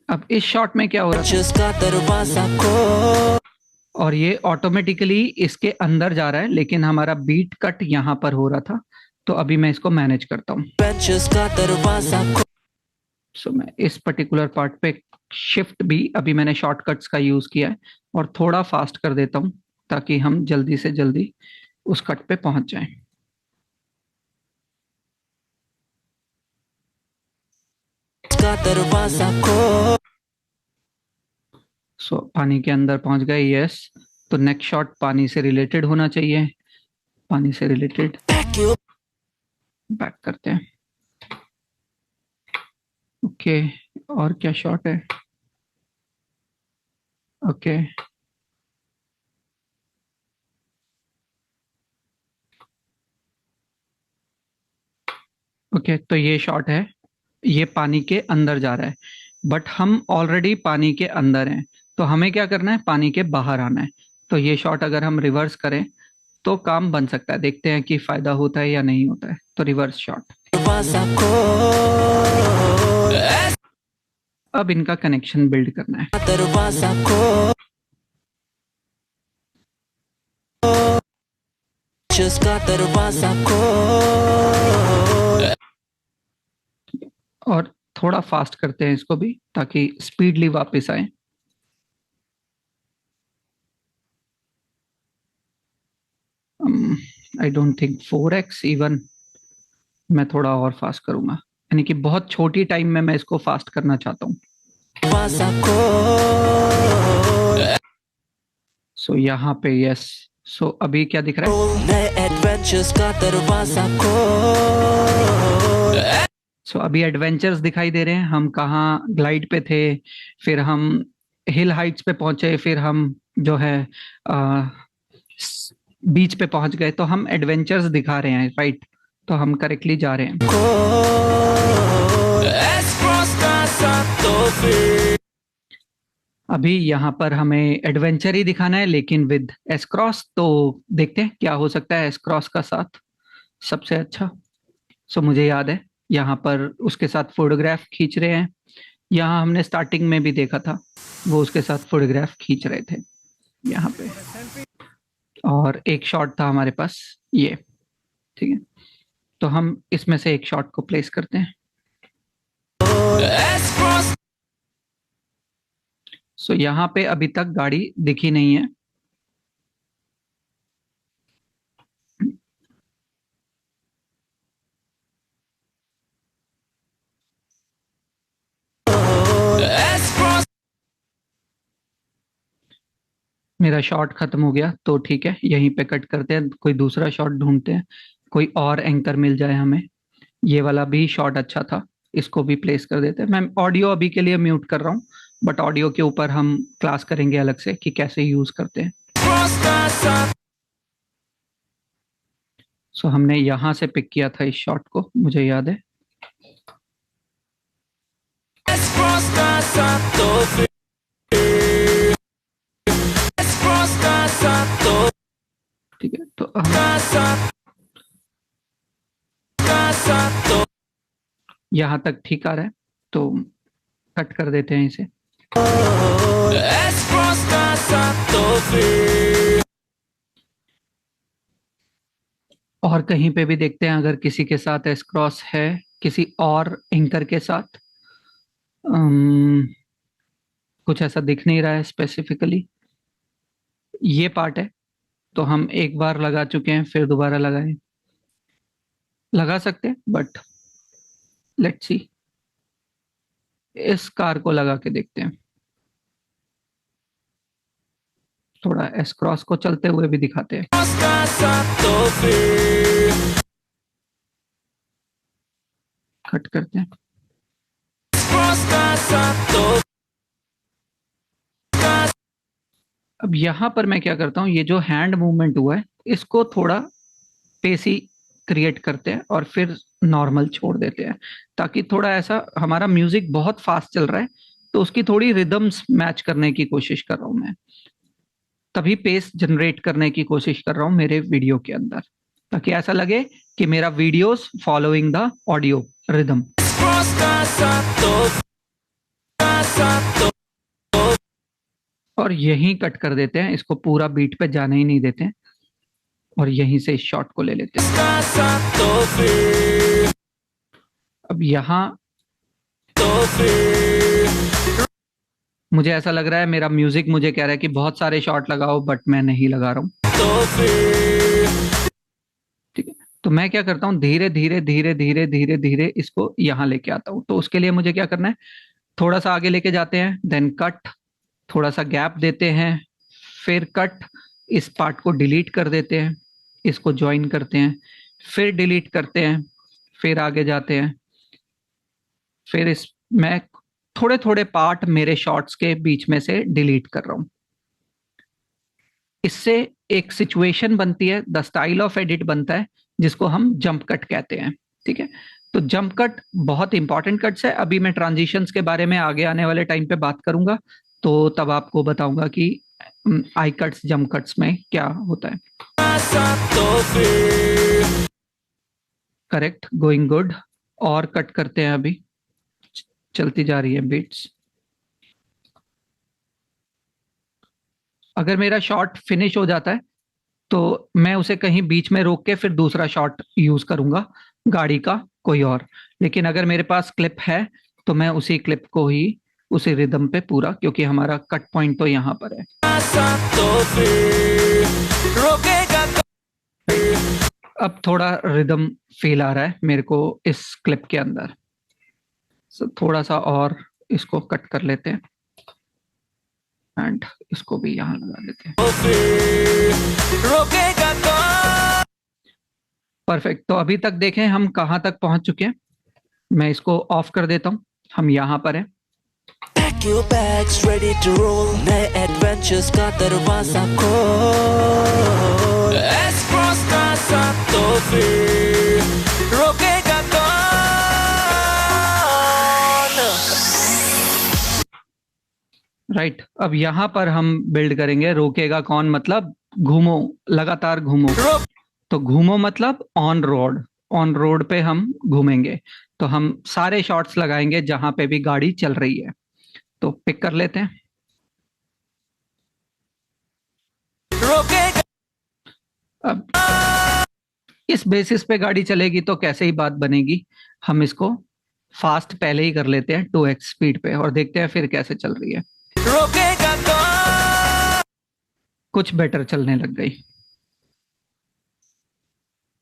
अब इस शॉट में क्या हो रहा है, Adventures का दरवाजा खोल. और ये ऑटोमेटिकली इसके अंदर जा रहा है, लेकिन हमारा बीट कट यहाँ पर हो रहा था। तो अभी मैं इसको मैनेज करता हूँ। Adventures का दरवाजा खोल. सो मैं इस पर्टिकुलर पार्ट पे शिफ्ट भी अभी मैंने शॉर्टकट्स का यूज किया है और थोड़ा फास्ट कर देता हूँ ताकि हम जल्दी से जल्दी उस कट पे पहुंच जाएं। का दरवाजा खोल. सो पानी के अंदर पहुंच गए, यस। तो नेक्स्ट शॉट पानी से रिलेटेड होना चाहिए, पानी से रिलेटेड। Pack your बैक करते हैं। ओके, और क्या शॉट है? ओके, ओके, तो ये शॉट है, ये पानी के अंदर जा रहा है, बट हम ऑलरेडी पानी के अंदर हैं। तो हमें क्या करना है, पानी के बाहर आना है। तो ये शॉट अगर हम रिवर्स करें तो काम बन सकता है, देखते हैं कि फायदा होता है या नहीं होता है। तो रिवर्स शॉट, दरवाजा खोल. अब इनका कनेक्शन बिल्ड करना है। दरवाजा खोल. Adventures का दरवाजा खोल. और थोड़ा फास्ट करते हैं इसको भी ताकि स्पीडली वापस आए। I don't think 4x even, मैं थोड़ा और फास्ट करूंगा, यानी कि बहुत छोटी टाइम में मैं इसको फास्ट करना चाहता हूँ। दरवाजा खोल. सो यहाँ पे यस। सो अभी क्या दिख रहा है, नए adventures का दरवाजा खोल. सो अभी एडवेंचर्स दिखाई दे रहे हैं। हम कहाँ ग्लाइड पे थे, फिर हम हिल हाइट्स पे पहुंचे, फिर हम जो है बीच पे पहुंच गए। तो हम एडवेंचर्स दिखा रहे हैं, राइट? तो हम करेक्टली जा रहे हैं। अभी यहाँ पर हमें एडवेंचर ही दिखाना है, लेकिन विद एस क्रॉस। तो देखते हैं क्या हो सकता है एस क्रॉस का साथ सबसे अच्छा। सो मुझे याद है यहाँ पर उसके साथ फोटोग्राफ खींच रहे हैं। यहाँ हमने स्टार्टिंग में भी देखा था, वो उसके साथ फोटोग्राफ खींच रहे थे यहाँ पे। और एक शॉट था हमारे पास ये, ठीक है। तो हम इसमें से एक शॉट को प्लेस करते हैं। सो यहाँ पे अभी तक गाड़ी दिखी नहीं है। मेरा शॉट खत्म हो गया, तो ठीक है, यहीं पे कट करते हैं, कोई दूसरा शॉट ढूंढते हैं, कोई और एंकर मिल जाए हमें। ये वाला भी शॉट अच्छा था, इसको भी प्लेस कर देते हैं। मैं ऑडियो अभी के लिए म्यूट कर रहा हूँ, बट ऑडियो के ऊपर हम क्लास करेंगे अलग से कि कैसे यूज करते हैं। सो हमने यहाँ से पिक किया था इस शॉट को, मुझे याद है। ठीक है, तो यहाँ तक ठीक आ रहा है, तो कट कर देते हैं इसे। और कहीं पे भी देखते हैं अगर किसी के साथ एस क्रॉस है, किसी और एंकर के साथ। कुछ ऐसा दिख नहीं रहा है स्पेसिफिकली। ये पार्ट है, तो हम एक बार लगा चुके हैं, फिर दोबारा लगाएं, लगा सकते हैं, बट लेट्स सी। इस कार को लगा के देखते हैं, थोड़ा एस क्रॉस को चलते हुए भी दिखाते हैं। कट करते हैं। अब यहां पर मैं क्या करता हूं, ये जो हैंड मूवमेंट हुआ है इसको थोड़ा पेसी क्रिएट करते हैं और फिर नॉर्मल छोड़ देते हैं, ताकि थोड़ा ऐसा, हमारा म्यूजिक बहुत फास्ट चल रहा है तो उसकी थोड़ी रिदम्स मैच करने की कोशिश कर रहा हूं मैं, तभी पेस जनरेट करने की कोशिश कर रहा हूं मेरे वीडियो के अंदर, ताकि ऐसा लगे कि मेरा videos following the audio rhythm. और यहीं कट कर देते हैं, इसको पूरा बीट पे जाने ही नहीं देते हैं, और यहीं से इस शॉट को ले लेते हैं। अब यहाँ मुझे ऐसा लग रहा है, मेरा म्यूजिक मुझे कह रहा है कि बहुत सारे शॉट लगाओ, बट मैं नहीं लगा रहा हूँ। ठीक है, तो मैं क्या करता हूँ, धीरे धीरे धीरे धीरे धीरे धीरे इसको यहाँ लेके आता हूँ। तो उसके लिए मुझे क्या करना है, थोड़ा सा आगे लेके जाते हैं, देन कट, थोड़ा सा गैप देते हैं, फिर कट, इस पार्ट को डिलीट कर देते हैं, इसको ज्वाइन करते हैं, फिर डिलीट करते हैं, फिर आगे जाते हैं, फिर इस मैं थोड़े थोड़े पार्ट मेरे शॉट्स के बीच में से डिलीट कर रहा हूं। इससे एक सिचुएशन बनती है, द स्टाइल ऑफ एडिट बनता है, जिसको हम जंप कट कहते हैं। ठीक है, तो जंप कट बहुत इंपॉर्टेंट कट्स है। अभी मैं ट्रांजिशंस के बारे में आगे आने वाले टाइम पे बात करूंगा, तो तब आपको बताऊंगा कि आई कट्स जंप कट्स में क्या होता है। Correct, going good. और कट करते हैं, अभी चलती जा रही है बीट्स। अगर मेरा शॉट फिनिश हो जाता है तो मैं उसे कहीं बीच में रोक के फिर दूसरा शॉट यूज करूंगा, गाड़ी का कोई और। लेकिन अगर मेरे पास क्लिप है तो मैं उसी क्लिप को ही उसी रिदम पे पूरा, क्योंकि हमारा कट पॉइंट तो यहाँ पर है। अब थोड़ा रिदम फील आ रहा है मेरे को इस क्लिप के अंदर, थोड़ा सा और इसको कट कर लेते हैं एंड इसको भी यहाँ लगा देते हैं। परफेक्ट। तो अभी तक देखें हम कहाँ तक पहुंच चुके हैं। मैं इसको ऑफ कर देता हूँ, हम यहाँ पर हैं। Pack your bags ready to roll, नए एडवेंचर्स का दरवाजा खोल। S-Cross का साथ तो फिर रोकेगा कौन? राइट, अब यहाँ पर हम बिल्ड करेंगे रोकेगा कौन, मतलब घूमो, लगातार घूमो। तो घूमो मतलब ऑन रोड, ऑन रोड पे हम घूमेंगे, तो हम सारे शॉट्स लगाएंगे जहां पे भी गाड़ी चल रही है। तो पिक कर लेते हैं। अब इस बेसिस पे गाड़ी चलेगी तो कैसे ही बात बनेगी, हम इसको फास्ट पहले ही कर लेते हैं 2x स्पीड पे और देखते हैं फिर कैसे चल रही है। कुछ बेटर चलने लग गई।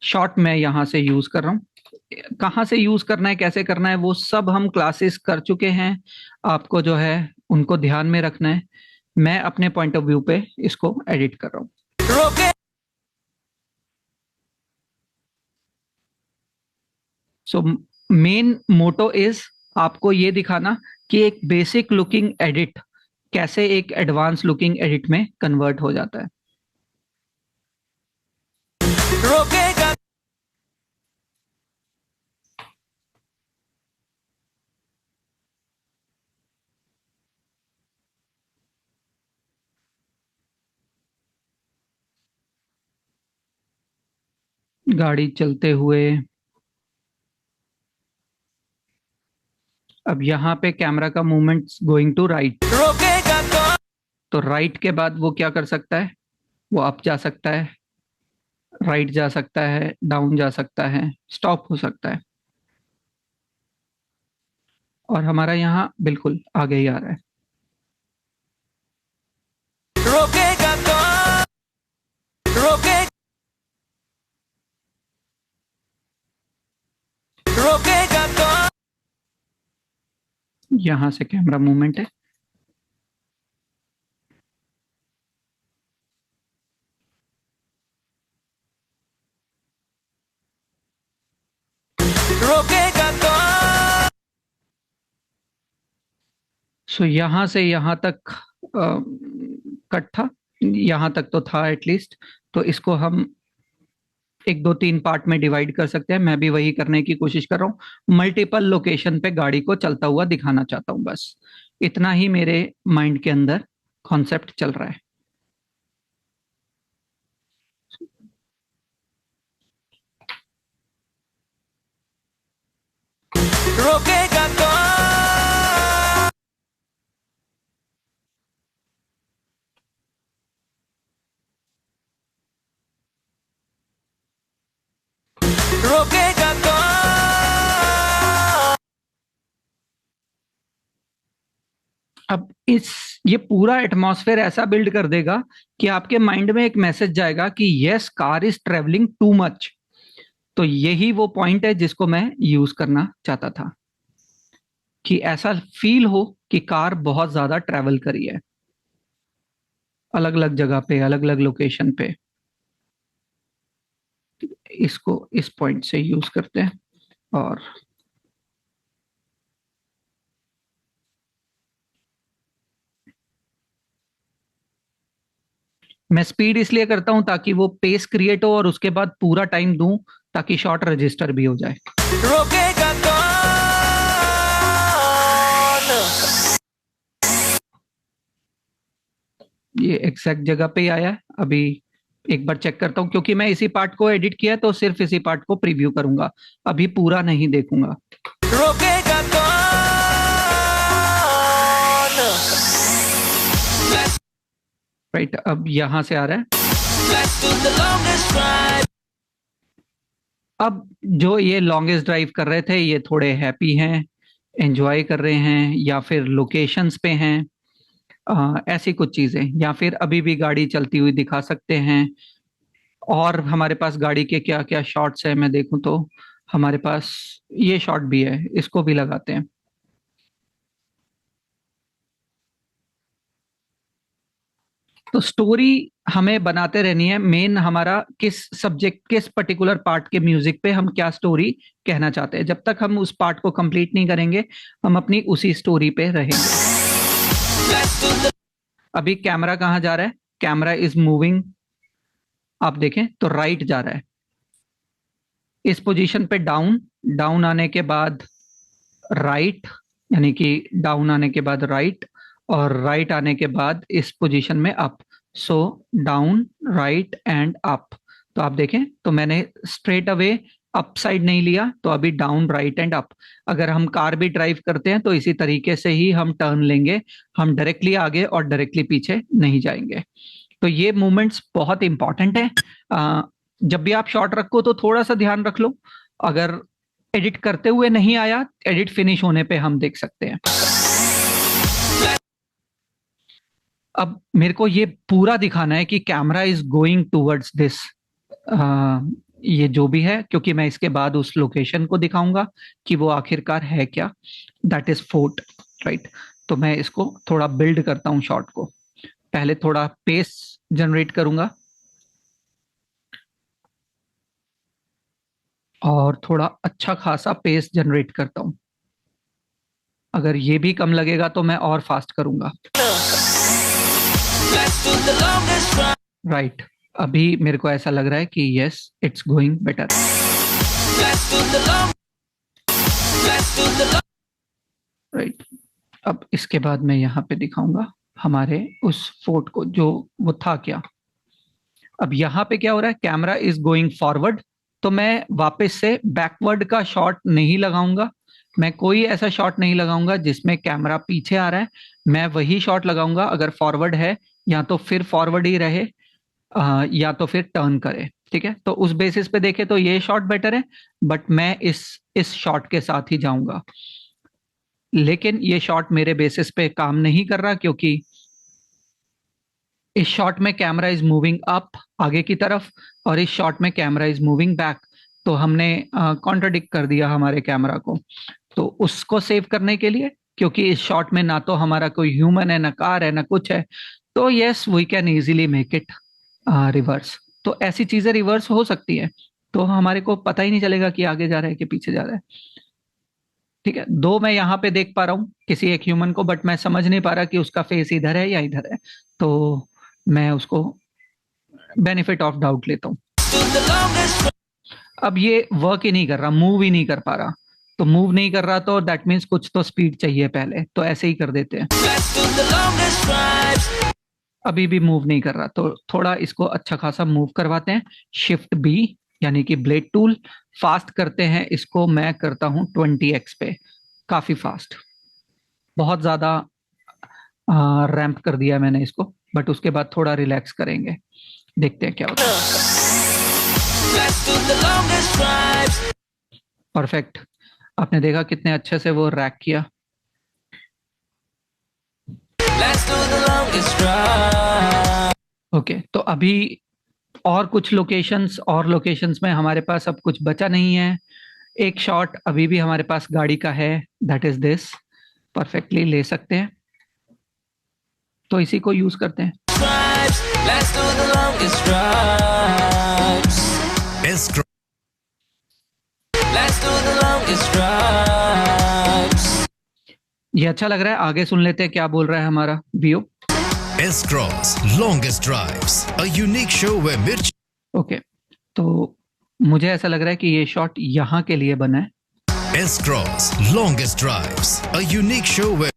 शॉट मैं यहां से यूज कर रहा हूं। कहाँ से यूज करना है, कैसे करना है, वो सब हम क्लासेस कर चुके हैं। आपको जो है उनको ध्यान में रखना है। मैं अपने पॉइंट ऑफ व्यू पे इसको एडिट कर रहा हूं। सो मेन मोटो इज आपको ये दिखाना कि एक बेसिक लुकिंग एडिट कैसे एक एडवांस लुकिंग एडिट में कन्वर्ट हो जाता है। गाड़ी चलते हुए अब यहाँ पे कैमरा का मूवमेंट गोइंग टू राइट, तो राइट के बाद वो क्या कर सकता है, वो अप जा सकता है, राइट जा सकता है, डाउन जा सकता है, स्टॉप हो सकता है। और हमारा यहाँ बिल्कुल आगे ही आ रहा है। यहां से कैमरा मूवमेंट है। सो यहां से यहां तक कट था, यहां तक तो था एटलीस्ट। तो इसको हम 1 2 3 पार्ट में डिवाइड कर सकते हैं। मैं भी वही करने की कोशिश कर रहा हूँ। मल्टीपल लोकेशन पे गाड़ी को चलता हुआ दिखाना चाहता हूँ, बस इतना ही मेरे माइंड के अंदर कॉन्सेप्ट चल रहा है। रोकेगा कौन? रोकेगा कौन? अब ये पूरा एटमॉस्फेयर ऐसा बिल्ड कर देगा कि आपके माइंड में एक मैसेज जाएगा कि yes, car is travelling too much. तो यही वो पॉइंट है जिसको मैं यूज करना चाहता था, कि ऐसा फील हो कि कार बहुत ज्यादा ट्रेवल करी है, अलग अलग जगह पे, अलग अलग लोकेशन पे। इसको इस पॉइंट से यूज करते हैं। और मैं स्पीड इसलिए करता हूं ताकि वो पेस क्रिएट हो और उसके बाद पूरा टाइम दूं ताकि शॉट रजिस्टर भी हो जाए। रोकेगा कौन? ये एग्जैक्ट जगह पे ही आया है। अभी एक बार चेक करता हूं, क्योंकि मैं इसी पार्ट को एडिट किया है तो सिर्फ इसी पार्ट को प्रीव्यू करूंगा, अभी पूरा नहीं देखूंगा। रोकेगा कौन? राइट, अब यहां से आ रहा है। Let's do the longest ride. अब जो ये लॉन्गेस्ट ड्राइव कर रहे थे ये थोड़े हैप्पी हैं, एंजॉय कर रहे हैं, या फिर लोकेशंस पे हैं, ऐसी कुछ चीजें, या फिर अभी भी गाड़ी चलती हुई दिखा सकते हैं। और हमारे पास गाड़ी के क्या क्या शॉट्स हैं मैं देखूं तो हमारे पास ये शॉट भी है, इसको भी लगाते हैं। तो स्टोरी हमें बनाते रहनी है। मेन हमारा किस सब्जेक्ट, किस पर्टिकुलर पार्ट के म्यूजिक पे हम क्या स्टोरी कहना चाहते हैं, जब तक हम उस पार्ट को कंप्लीट नहीं करेंगे हम अपनी उसी स्टोरी पे रहेंगे। Let's do the अभी कैमरा कहाँ जा रहा है, कैमरा इज मूविंग, आप देखें तो राइट जा रहा है। इस पोजीशन पे डाउन, डाउन आने के बाद राइट, यानी कि डाउन आने के बाद राइट, और राइट आने के बाद इस पोजीशन में up. So down, right and up. तो आप देखें तो मैंने स्ट्रेट अवे अप साइड नहीं लिया तो अभी डाउन, राइट एंड अप। अगर हम कार भी ड्राइव करते हैं तो इसी तरीके से ही हम टर्न लेंगे, हम डायरेक्टली आगे और डायरेक्टली पीछे नहीं जाएंगे। तो ये मूवमेंट्स बहुत इंपॉर्टेंट है। जब भी आप शॉट रखो तो थोड़ा सा ध्यान रख लो, अगर एडिट करते हुए नहीं आया, एडिट फिनिश होने पे हम देख सकते हैं। अब मेरे को ये पूरा दिखाना है कि camera is going towards this, ये जो भी है, क्योंकि मैं इसके बाद उस लोकेशन को दिखाऊंगा कि वो आखिरकार है क्या। That is fort, right. तो मैं इसको थोड़ा बिल्ड करता हूँ शॉट को। पहले थोड़ा पेस जनरेट करूंगा और थोड़ा अच्छा खासा पेस जनरेट करता हूं। अगर ये भी कम लगेगा तो मैं और फास्ट करूंगा। राइट, अभी मेरे को ऐसा लग रहा है कि yes, it's going better. Right, अब इसके बाद मैं यहाँ पे दिखाऊंगा हमारे उस फोर्ट को, जो वो था क्या। अब यहाँ पे क्या हो रहा है, कैमरा इज गोइंग फॉरवर्ड, तो मैं वापस से बैकवर्ड का शॉट नहीं लगाऊंगा। मैं कोई ऐसा शॉट नहीं लगाऊंगा जिसमें कैमरा पीछे आ रहा है। मैं वही शॉट लगाऊंगा, अगर फॉरवर्ड है या तो फिर फॉरवर्ड ही रहे, या तो फिर टर्न करे। ठीक है, तो उस बेसिस पे देखे तो ये शॉट बेटर है, बट मैं इस शॉट के साथ ही जाऊंगा। लेकिन ये शॉट मेरे बेसिस पे काम नहीं कर रहा, क्योंकि इस शॉट में कैमरा इज मूविंग अप आगे की तरफ, और इस शॉट में कैमरा इज मूविंग बैक। तो हमने कॉन्ट्राडिक्ट कर दिया हमारे कैमरा को। तो उसको सेव करने के लिए, क्योंकि इस शॉट में ना तो हमारा कोई ह्यूमन है, ना कार है, ना कुछ है, तो yes, we can easily make it reverse. तो ऐसी चीजें रिवर्स हो सकती है, तो हमारे को पता ही नहीं चलेगा कि आगे जा रहा है कि पीछे जा रहा है। ठीक है, दो मैं यहाँ पे देख पा रहा हूँ किसी एक ह्यूमन को, बट मैं समझ नहीं पा रहा कि उसका फेस इधर है या इधर है। तो मैं उसको बेनिफिट ऑफ डाउट लेता हूँ। अब ये वर्क ही नहीं कर रहा, मूव ही नहीं कर पा रहा। तो मूव नहीं कर रहा तो दैट मीन्स कुछ तो स्पीड चाहिए पहले, तो ऐसे ही कर देते हैं। अभी भी मूव नहीं कर रहा, तो थोड़ा इसको अच्छा खासा मूव करवाते हैं। शिफ्ट बी यानी कि ब्लेड टूल, फास्ट करते हैं इसको। मैं करता हूँ 20x पे, काफी फास्ट, बहुत ज्यादा रैंप कर दिया मैंने इसको, बट उसके बाद थोड़ा रिलैक्स करेंगे, देखते हैं क्या होता है। परफेक्ट, आपने देखा कितने अच्छे से वो रैक किया। ओके, तो अभी और कुछ लोकेशंस में हमारे पास अब कुछ बचा नहीं है। एक शॉट अभी भी हमारे पास गाड़ी का है, दैट इज दिस, परफेक्टली ले सकते हैं, तो इसी को यूज करते हैं। ये अच्छा लग रहा है, आगे सुन लेते हैं क्या बोल रहा है हमारा VO. S-Cross Longest Drives, a unique show where Mirchi okay, तो मुझे ऐसा लग रहा है कि ये शॉट यहाँ के लिए बना है। S-Cross Longest Drives, a unique show where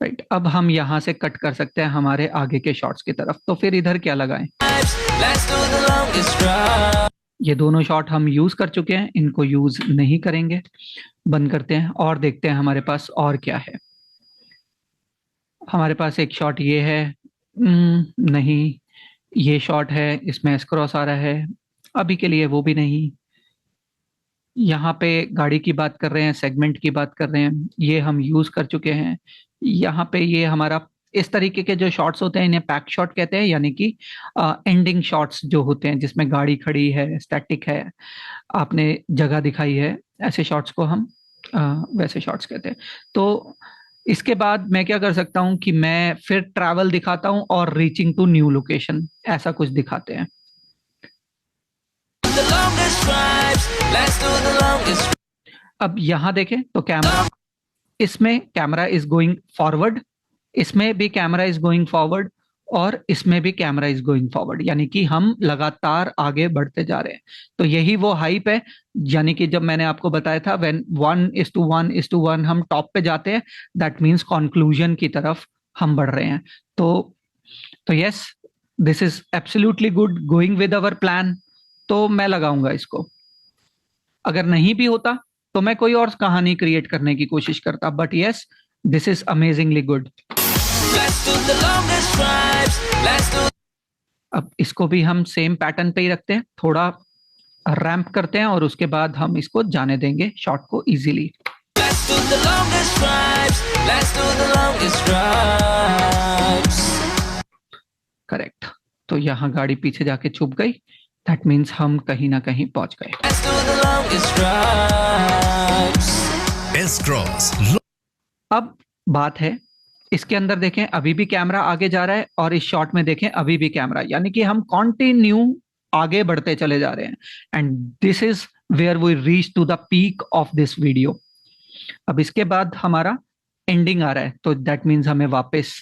right, अब हम यहाँ से कट कर सकते हैं हमारे आगे के शॉट्स की तरफ। तो फिर इधर क्या लगाएं? ये दोनों शॉट हम यूज कर चुके हैं, इनको यूज नहीं करेंगे। बंद करते हैं और देखते हैं हमारे पास और क्या है। हमारे पास एक शॉट ये है, नहीं, ये शॉट है, इसमें S-Cross आ रहा है, अभी के लिए वो भी नहीं। यहाँ पे गाड़ी की बात कर रहे हैं, सेगमेंट की बात कर रहे हैं, ये हम यूज कर चुके हैं। यहाँ पे ये हमारा, इस तरीके के जो शॉट्स होते हैं इन्हें पैक शॉट कहते हैं, यानी कि एंडिंग शॉट्स जो होते हैं जिसमें गाड़ी खड़ी है, स्टैटिक है, आपने जगह दिखाई है, ऐसे शॉट्स को हम वैसे शॉट्स कहते हैं। तो इसके बाद मैं क्या कर सकता हूँ कि मैं फिर ट्रैवल दिखाता हूँ और रीचिंग टू न्यू लोकेशन, ऐसा कुछ दिखाते हैं। अब यहाँ देखें तो कैमरा, इसमें कैमरा इज गोइंग फॉरवर्ड, इसमें भी कैमरा इज गोइंग फॉरवर्ड, और इसमें भी कैमरा इज गोइंग फॉरवर्ड, यानी कि हम लगातार आगे बढ़ते जा रहे हैं। तो यही वो हाइप है, यानी कि जब मैंने आपको बताया था व्हेन 1:1:1 हम टॉप पे जाते हैं, दैट मींस कंक्लूजन की तरफ हम बढ़ रहे हैं। तो yes, this is absolutely good, going with our plan. तो मैं लगाऊंगा इसको। अगर नहीं भी होता तो मैं कोई और कहानी क्रिएट करने की कोशिश करता, but yes, this is amazingly good. Let's do the longest drives. Let's do अब इसको भी हम सेम पैटर्न पे ही रखते हैं, थोड़ा रैंप करते हैं और उसके बाद हम इसको जाने देंगे शॉट को easily. let's do the longest drives. Let's do the longest drives. Correct. तो यहाँ गाड़ी पीछे जाके छुप गई, दैट मीन्स हम कहीं ना कहीं पहुंच गए। Let's do the longest drives. S-Cross. अब बात है, इसके अंदर देखें अभी भी कैमरा आगे जा रहा है और इस शॉट में देखें अभी भी कैमरा, यानी कि हम कॉन्टिन्यू आगे बढ़ते चले जा रहे हैं। And this is where we reach to the peak of this video. अब इसके बाद हमारा एंडिंग आ रहा है, तो दैट मीन्स हमें वापस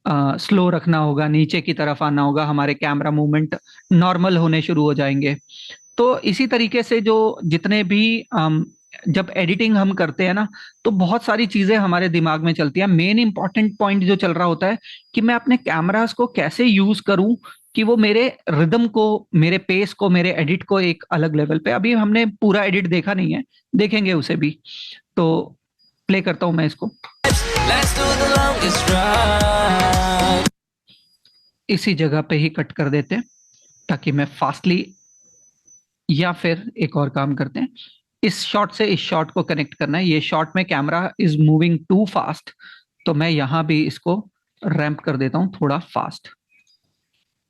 स्लो रखना होगा, नीचे की तरफ आना होगा, हमारे कैमरा मूवमेंट नॉर्मल होने शुरू हो जाएंगे। तो इसी तरीके से जो जितने भी जब एडिटिंग हम करते हैं ना, तो बहुत सारी चीजें हमारे दिमाग में चलती हैं। मेन इंपॉर्टेंट पॉइंट जो चल रहा होता है कि मैं अपने कैमरास को कैसे यूज करूं कि वो मेरे रिदम को, मेरे पेस को, मेरे एडिट को एक अलग लेवल पे, अभी हमने पूरा एडिट देखा नहीं है, देखेंगे उसे भी। तो प्ले करता हूं मैं इसको। Let's do the longest drive. इसी जगह पे ही कट कर देते हैं ताकि मैं फास्टली, या फिर एक और काम करते हैं, इस शॉट से इस शॉट को कनेक्ट करना है। ये शॉट में camera is moving too fast, तो मैं यहां भी इसको रैंप कर देता हूं थोड़ा फास्ट,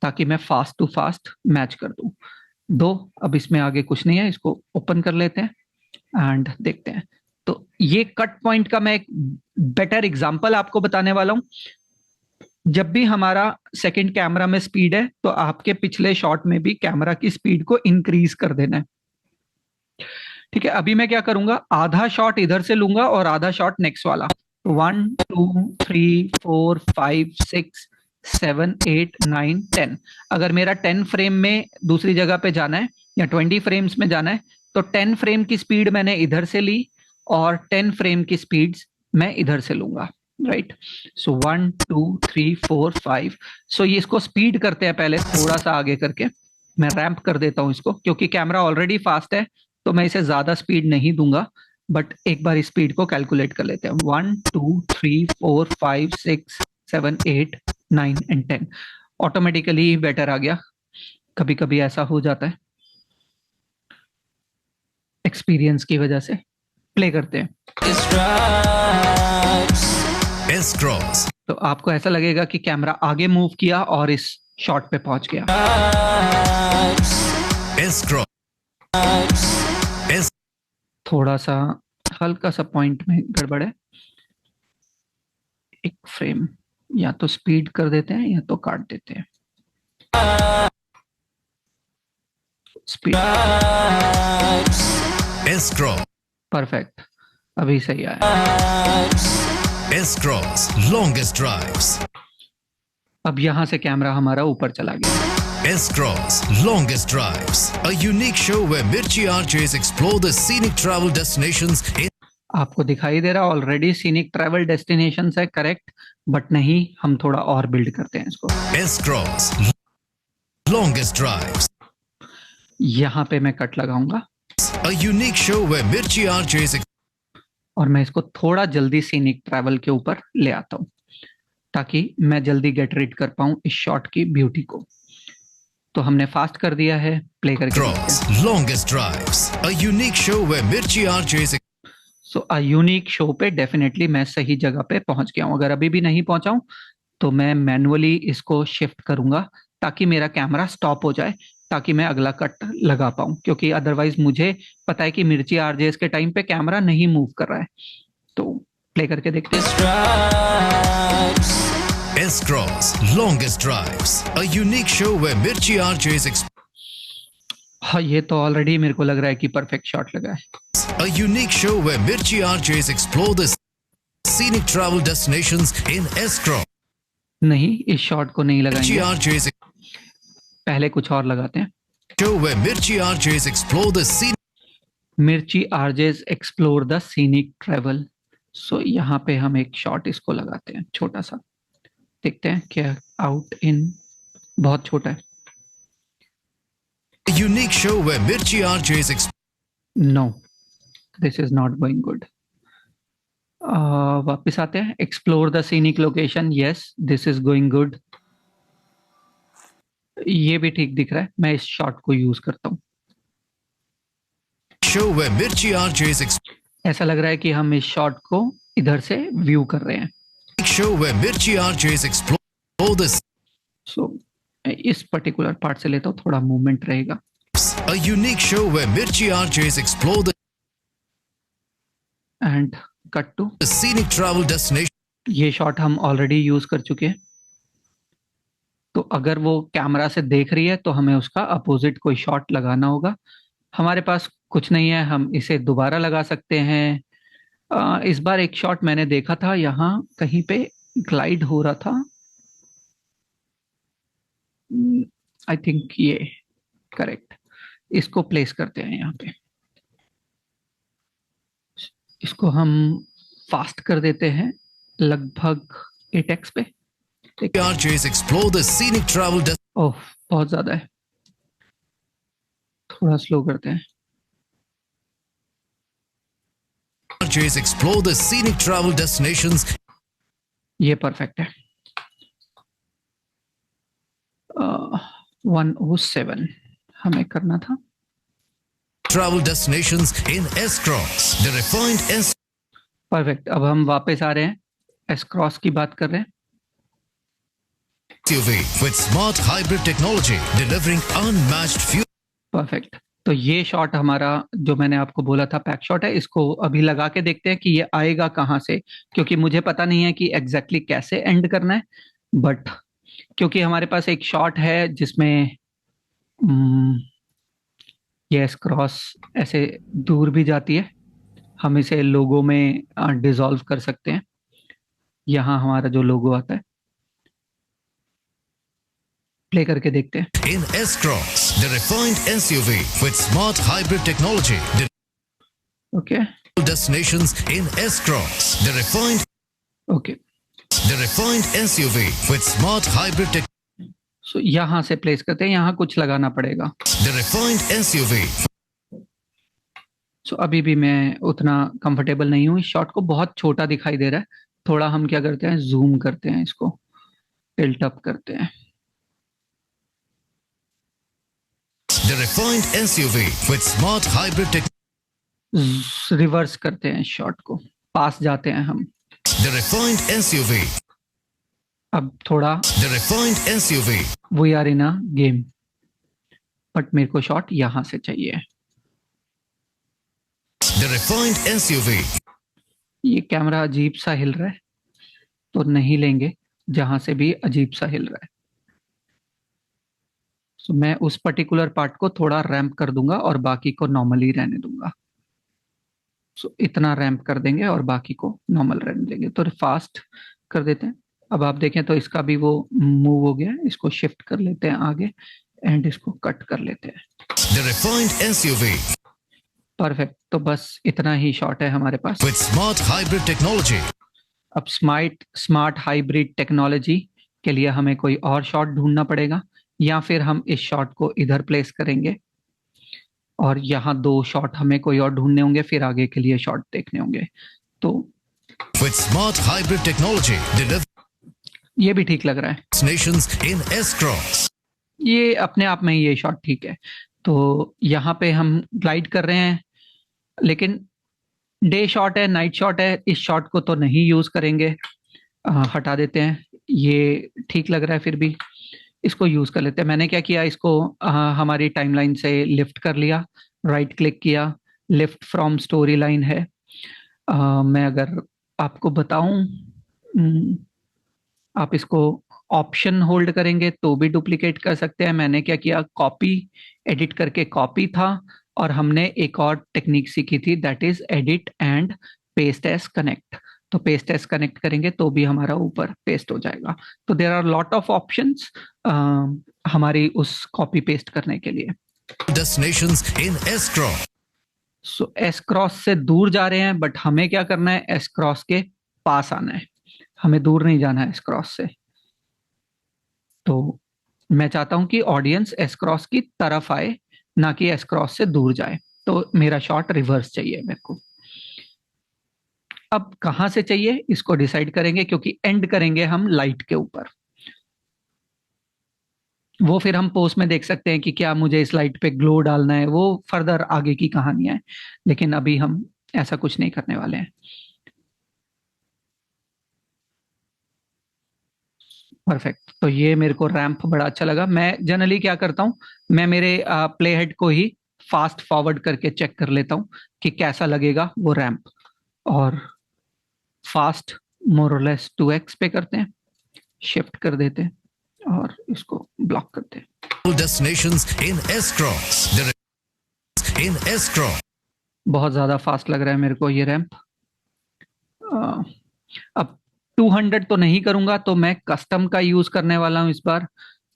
ताकि मैं फास्ट टू फास्ट मैच कर दूं। अब इसमें आगे कुछ नहीं है, इसको ओपन कर लेते हैं एंड देखते हैं। तो ये कट पॉइंट का मैं एक बेटर एग्जांपल आपको बताने वाला हूं। जब भी हमारा सेकंड कैमरा में स्पीड है, तो आपके पिछले शॉट में भी कैमरा की स्पीड को इंक्रीज कर देना है। ठीक है, अभी मैं क्या करूंगा, आधा शॉट इधर से लूंगा और आधा शॉट नेक्स्ट वाला। 1 2 3 4 5 6 7 8 9 10। अगर मेरा 10 फ्रेम में दूसरी जगह पे जाना है या 20 फ्रेम्स में जाना है, तो 10 फ्रेम की स्पीड मैंने इधर से ली और 10 फ्रेम की स्पीड्स मैं इधर से लूंगा, राइट। सो 1 2 3 4 5। सो ये इसको स्पीड करते हैं पहले थोड़ा सा आगे करके, मैं रैंप कर देता हूं इसको, क्योंकि कैमरा ऑलरेडी फास्ट है तो मैं इसे ज्यादा स्पीड नहीं दूंगा, बट एक बार इस स्पीड को कैलकुलेट कर लेते हैं। 1 2 3 4 5 6 7 8 9 एंड 10। ऑटोमेटिकली बेटर आ गया, कभी कभी ऐसा हो जाता है एक्सपीरियंस की वजह से। प्ले करते हैं। Longest drives. S-Cross. तो आपको ऐसा लगेगा कि कैमरा आगे मूव किया और इस शॉट पे पहुंच गया। Drives. S-Cross. S. थोड़ा सा हल्का सा पॉइंट में गड़बड़ है, एक फ्रेम या तो स्पीड कर देते हैं या तो काट देते हैं। Speed, S-Cross. परफेक्ट, अभी सही आया। S-Cross. Longest drives. अब यहां से कैमरा हमारा ऊपर चला गया। S-Cross. Longest drives. A unique show where Mirchi RJs explore the scenic travel destinations in आपको दिखाई दे रहा ऑलरेडी सीनिक ट्रैवल डेस्टिनेशन है, करेक्ट, बट नहीं, हम थोड़ा और बिल्ड करते हैं इसको। S-Cross. Longest drives. यहाँ पे मैं कट लगाऊंगा A unique show where Mirchi RJs और मैं इसको थोड़ा जल्दी सीनिक ट्रैवल के ऊपर ले आता हूँ ताकि मैं जल्दी गेट रीड कर पाऊं इस शॉट की ब्यूटी को। तो हमने फास्ट कर दिया है, प्ले करके Cross. Longest drives. A unique show where Mirchi RJs so a unique show पे डेफिनेटली मैं सही जगह पे पहुंच गया हूं। अगर अभी भी नहीं पहुंचा हूं तो मैं मैनुअली इसको शिफ्ट करूंगा ताकि मेरा कैमरा स्टॉप हो जाए, ताकि मैं अगला कट लगा पाऊं, क्योंकि अदरवाइज मुझे पता है कि मिर्ची आरजेएस के टाइम पे कैमरा नहीं मूव कर रहा है। तो प्ले करके देखते हैं। Drives. S-Cross. Longest drives. A unique show where Mirchi RJs हाँ, ये तो ऑलरेडी मेरे को लग रहा है कि परफेक्ट शॉट लगा है। A unique show where Mirchi RJs explore the scenic travel destinations in S-Cross. नहीं, इस शॉट को नहीं Mirchi लगाएंगे, RJs पहले कुछ और लगाते हैं। show where Mirchi RJs explore the scenic Mirchi RJs explore the scenic travel. So यहाँ पे हम एक शॉट इसको लगाते हैं छोटा सा, देखते हैं क्या आउट इन, बहुत छोटा है। A unique show where Mirchi RJs no, this is not going good. वापस आते हैं। Explore the scenic location, yes this is going good. ये भी ठीक दिख रहा है, मैं इस शॉट को यूज करता हूँ। Show where Mirchi RJs ऐसा लग रहा है कि हम इस शॉट को इधर से व्यू कर रहे हैं। show where Mirchi RJs explore the सो इस पर्टिकुलर पार्ट से लेता हूँ, थोड़ा मूवमेंट रहेगा। a unique show where Mirchi RJs explore the and cut to. scenic travel destination. ये शॉट हम ऑलरेडी यूज कर चुके हैं, तो अगर वो कैमरा से देख रही है तो हमें उसका अपोजिट कोई शॉट लगाना होगा। हमारे पास कुछ नहीं है, हम इसे दोबारा लगा सकते हैं। इस बार एक शॉट मैंने देखा था, यहाँ कहीं पे ग्लाइड हो रहा था। आई थिंक ये करेक्ट। इसको प्लेस करते हैं यहाँ पे। इसको हम फास्ट कर देते हैं लगभग 8x पे। RJs explore the scenic travel ओह बहुत ज्यादा है, थोड़ा स्लो करते हैं। RJs explore the scenic travel destinations. ये परफेक्ट है। 107 हमें करना था। Travel destinations in S-Cross. The refined S perfect. अब हम वापस आ रहे हैं, एस क्रॉस की बात कर रहे हैं। SUV with smart hybrid technology delivering unmatched fuel. Perfect. तो ये शॉट हमारा जो मैंने आपको बोला था पैक शॉट है, इसको अभी लगा के देखते हैं कि ये आएगा कहाँ से, क्योंकि मुझे पता नहीं है कि एग्जैक्टली कैसे एंड करना है। बट क्योंकि हमारे पास एक शॉट है जिसमें ये एस क्रॉस ऐसे दूर भी जाती है, हम इसे लोगो में डिसॉल्व कर सकते हैं। यहाँ हमारा जो लोगो आता है, प्ले करके देखते हैं। In S-Cross, the refined SUV with smart hybrid technology. Okay Destinations in S-Cross. The refined okay. SUV with smart hybrid tech. सो यहाँ से प्लेस करते हैं, यहाँ कुछ लगाना पड़ेगा। The refined SUV. सो अभी भी मैं उतना कंफर्टेबल नहीं हूँ, इस शॉट को बहुत छोटा दिखाई दे रहा है। थोड़ा हम क्या करते हैं, जूम करते हैं, इसको टिल्ट अप करते हैं। The refined SUV with smart hybrid tech. Reverse करते हैं शॉट को, पास जाते हैं हम। The refined SUV. अब थोड़ा The refined SUV. We are in a game, but मेरे को शॉट यहाँ से चाहिए। The refined SUV. ये कैमरा अजीब सा हिल रहा है, तो नहीं लेंगे, जहां से भी अजीब सा हिल रहा है। सो मैं उस पर्टिकुलर पार्ट को थोड़ा रैंप कर दूंगा और बाकी को नॉर्मली रहने दूंगा। सो इतना रैंप कर देंगे और बाकी को नॉर्मल रहने देंगे। तो फास्ट कर देते हैं। अब आप देखें तो इसका भी वो मूव हो गया है, इसको शिफ्ट कर लेते हैं आगे एंड इसको कट कर लेते हैं। The refined SUV perfect. तो बस इतना ही शॉट है हमारे पास। with smart hybrid technology. अब स्मार्ट हाइब्रिड टेक्नोलॉजी के लिए हमें कोई और शॉट ढूंढना पड़ेगा, या फिर हम इस शॉट को इधर प्लेस करेंगे और यहाँ दो शॉट हमें कोई और ढूंढने होंगे, फिर आगे के लिए शॉट देखने होंगे। तो With smart hybrid technology, deliver ये भी ठीक लग रहा है। destinations in S-Cross. ये अपने आप में ये शॉट ठीक है। तो यहाँ पे हम ग्लाइड कर रहे हैं, लेकिन डे शॉट है, नाइट शॉट है, इस शॉट को तो नहीं यूज करेंगे, हटा देते हैं। ये ठीक लग रहा है, फिर भी इसको यूज कर लेते हैं। मैंने क्या किया, इसको हमारी टाइमलाइन से लिफ्ट कर लिया, राइट क्लिक किया, लिफ्ट फ्रॉम स्टोरी लाइन है। मैं अगर आपको बताऊं, आप इसको ऑप्शन होल्ड करेंगे तो भी डुप्लीकेट कर सकते हैं। मैंने क्या किया, कॉपी एडिट करके कॉपी था, और हमने एक और टेक्निक सीखी थी, that is edit and paste edge connect. तो पेस्ट एज कनेक्ट करेंगे तो भी हमारा ऊपर पेस्ट हो जाएगा। तो there are lot of options हमारी उस कॉपी पेस्ट करने के लिए। Destinations in S-Cross. So S cross से दूर जा रहे हैं, बट हमें क्या करना है, एस क्रॉस के पास आना है, हमें दूर नहीं जाना है एस क्रॉस से। तो मैं चाहता हूं कि ऑडियंस एस क्रॉस की तरफ आए, ना कि एस क्रॉस से दूर जाए। तो मेरा शॉट रिवर्स चाहिए मेरे को। अब कहां से चाहिए इसको डिसाइड करेंगे, क्योंकि एंड करेंगे हम लाइट के ऊपर। वो फिर हम पोस्ट में देख सकते हैं कि क्या मुझे इस लाइट पे ग्लो डालना है, वो फर्दर आगे की कहानी है, लेकिन अभी हम ऐसा कुछ नहीं करने वाले हैं। परफेक्ट। तो ये मेरे को रैंप बड़ा अच्छा लगा। मैं जनरली क्या करता हूँ, मैं मेरे प्ले हेड को ही फास्ट फॉरवर्ड करके चेक कर लेता हूँ कि कैसा लगेगा वो रैंप, और फास्ट मोर और लेस 2x पे करते हैं, शिफ्ट कर देते हैं और इसको ब्लॉक करते हैं। Destinations in S-Cross. In S-Cross. बहुत ज्यादा फास्ट लग रहा है मेरे को ये रैंप। अब 200 तो नहीं करूंगा, तो मैं कस्टम का यूज करने वाला हूं इस बार।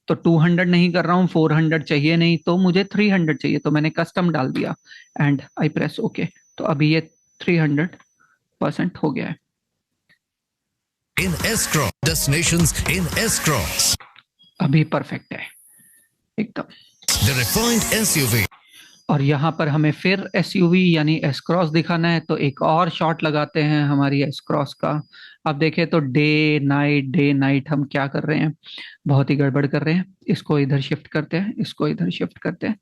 तो 200 नहीं कर रहा हूं, 400 चाहिए नहीं, तो मुझे 300 चाहिए, तो मैंने कस्टम डाल दिया एंड आई प्रेस ओके। तो अभी ये 300% हो गया है। In S-Cross. Destinations in S-Cross. अभी परफेक्ट है एकदम। The refined SUV. और यहाँ पर हमें फिर एसयूवी यानी एस क्रॉस दिखाना है, तो एक और शॉट लगाते हैं हमारी एस क्रॉस का। अब देखें तो डे नाइट हम क्या कर रहे हैं, बहुत ही गड़बड़ कर रहे हैं। इसको इधर शिफ्ट करते हैं, इसको इधर शिफ्ट करते हैं,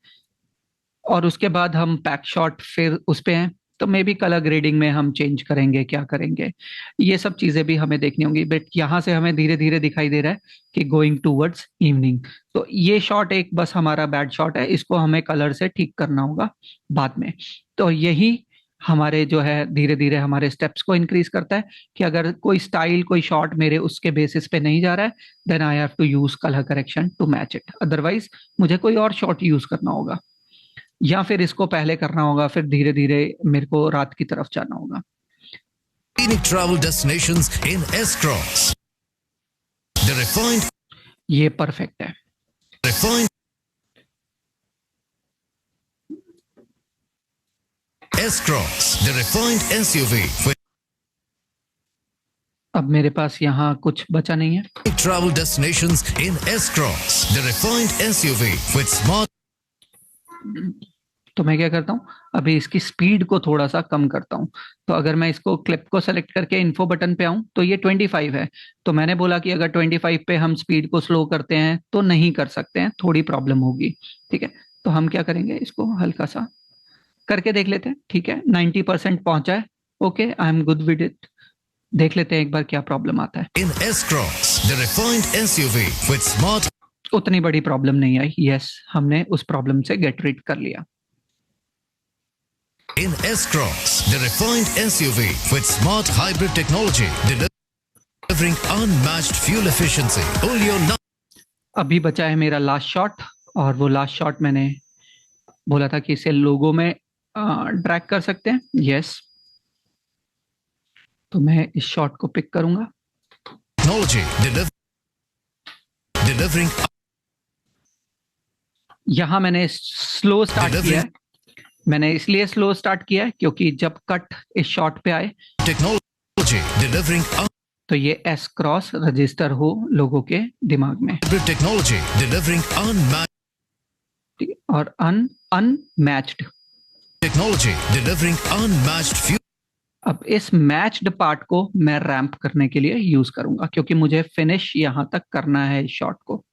और उसके बाद हम पैक शॉट फिर उस पे हैं। तो मे बी कलर ग्रेडिंग में हम चेंज करेंगे, क्या करेंगे, ये सब चीजें भी हमें देखनी होंगी। बट यहाँ से हमें धीरे धीरे दिखाई दे रहा है कि गोइंग टूवर्ड्स इवनिंग। तो ये शॉट एक बस हमारा बैड शॉट है, इसको हमें कलर से ठीक करना होगा बाद में। तो यही हमारे जो है धीरे धीरे हमारे स्टेप्स को इंक्रीज करता है कि अगर कोई स्टाइल कोई शॉट मेरे उसके बेसिस पे नहीं जा रहा है, then I have to use colour correction to match it. Otherwise मुझे कोई और शॉट यूज करना होगा, या फिर इसको पहले करना होगा, फिर धीरे धीरे मेरे को रात की तरफ जाना होगा। Scenic travel destinations in S-Cross. The refined. ये परफेक्ट है। Refined. S-Cross. The refined SUV. With अब मेरे पास यहाँ कुछ बचा नहीं है। scenic travel destinations in S-Cross. The refined SUV with smart. तो मैं क्या करता हूँ, अभी इसकी स्पीड को थोड़ा सा कम करता हूँ। तो अगर मैं इसको क्लिप को सेलेक्ट करके इन्फो बटन पे आऊँ तो ये 25 है। तो मैंने बोला कि अगर 25 पे हम स्पीड को स्लो करते हैं तो नहीं कर सकते हैं, थोड़ी प्रॉब्लम होगी। ठीक है, तो हम क्या करेंगे, इसको हल्का सा करके देख लेते हैं। ठीक है, 90% पहुंचा है। Okay, I am good with it. देख लेते हैं एक बार क्या प्रॉब्लम आता है। In S-Cross. The refined SUV with smart. उतनी बड़ी प्रॉब्लम नहीं आई। यस, हमने उस प्रॉब्लम से गेट रीड कर लिया। In S-Cross. The refined SUV with smart hybrid technology. Delivering unmatched fuel efficiency. Only on. अभी बचा है मेरा लास्ट शॉट, और वो लास्ट शॉट मैंने बोला था कि इसे लोगो में ड्रैग कर सकते हैं। यस, तो मैं इस शॉट को पिक करूंगा। Technology. Delivering. यहां मैंने स्लो स्टार्ट किया है। मैंने इसलिए स्लो स्टार्ट किया है क्योंकि जब कट इस शॉट पे आए Technology. Delivering. तो ये एस क्रॉस रजिस्टर हो लोगों के दिमाग में। Hybrid technology. Delivering unmatched. और unmatched Technology. Delivering unmatched fuel. अब इस मैच्ड पार्ट को मैं रैंप करने के लिए यूज करूंगा, क्योंकि मुझे फिनिश यहां तक करना है इस शॉट को,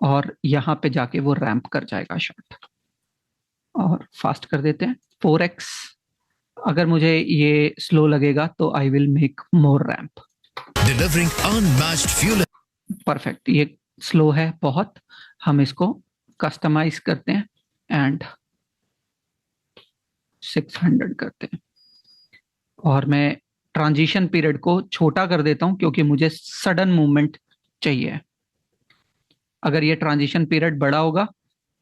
और यहां पे जाके वो रैंप कर जाएगा शॉट। और फास्ट कर देते हैं 4x। अगर मुझे ये स्लो लगेगा तो I will make more ramp. Delivering unmatched fuel. Perfect, ये स्लो है बहुत। हम इसको कस्टमाइज करते हैं एंड 600 करते हैं, और मैं ट्रांजिशन पीरियड को छोटा कर देता हूं क्योंकि मुझे सडन मूवमेंट चाहिए। अगर ये ट्रांजिशन पीरियड बड़ा होगा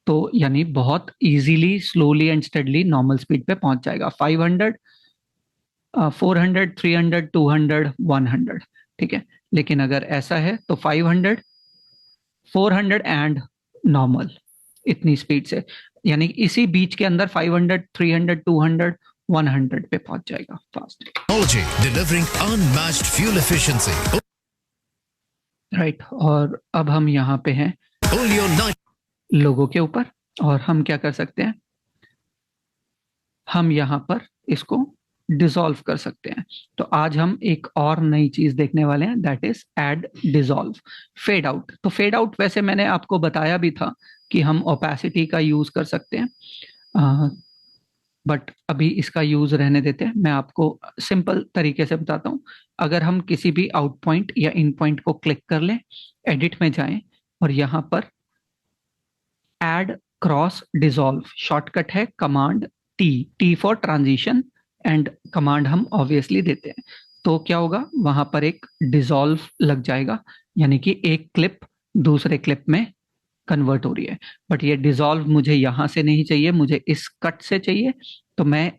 तो यानी बहुत easily slowly and steadily normal speed पे पहुंच जाएगा। 500, 400, 300, 200, 100। ठीक है, लेकिन अगर ऐसा है तो 500, 400 एंड नॉर्मल, इतनी स्पीड से, यानी इसी बीच के अंदर 500, 300, 200, 100 पे पहुंच जाएगा fast. Technology. Delivering unmatched fuel efficiency. Right, और अब हम यहाँ पे हैं Only on night. लोगों के ऊपर, और हम क्या कर सकते हैं, हम यहाँ पर इसको डिसॉल्व कर सकते हैं। तो आज हम एक और नई चीज देखने वाले हैं, that is add dissolve fade out. तो फेड आउट वैसे मैंने आपको बताया भी था कि हम ओपेसिटी का यूज कर सकते हैं, बट अभी इसका यूज रहने देते हैं। मैं आपको सिंपल तरीके से बताता हूँ। अगर हम किसी भी आउट पॉइंट या इन पॉइंट को क्लिक कर लें, एडिट में जाएं और यहाँ पर ऐड क्रॉस डिसॉल्व, शॉर्टकट है command T for transition and command हम ऑब्वियसली देते हैं। तो क्या होगा, वहां पर एक डिसॉल्व लग जाएगा, यानी कि एक क्लिप दूसरे क्लिप में कन्वर्ट हो रही है। बट ये डिसॉल्व मुझे यहां से नहीं चाहिए, मुझे इस कट से चाहिए। तो मैं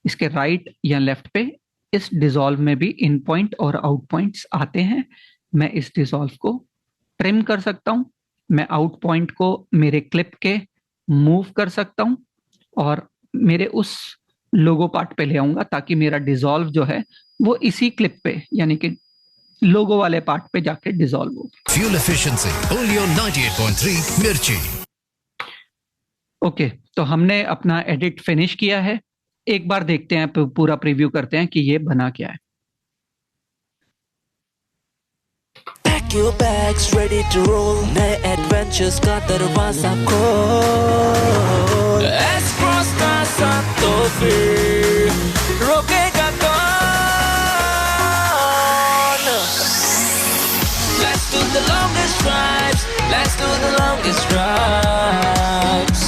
इसके राइट या लेफ्ट पे इस डिसॉल्व में भी इन पॉइंट और आउट पॉइंट्स आते हैं। मैं इस डिसॉल्व को ट्रिम कर सकता हूं, मैं आउट पॉइंट को मेरे क्लिप के मूव कर सकता हूं और मेरे उस लोगो पार्ट पे ले आऊंगा, ताकि मेरा डिसॉल्व जो है वो इसी क्लिप पे यानी कि लोगो वाले पार्ट पे जाके डिसॉल्व हो। Fuel efficiency only on 98.3 Mirchi. Okay, तो हमने अपना एडिट फिनिश किया है। एक बार देखते हैं, पूरा प्रीव्यू करते हैं कि ये बना क्या है। Pack your bags ready to roll, नए एडवेंचर्स का दरवाजा खोल। S-Cross का साथ तो फिर रोकेगा कौन? Let's do the longest drives, let's do the longest drives.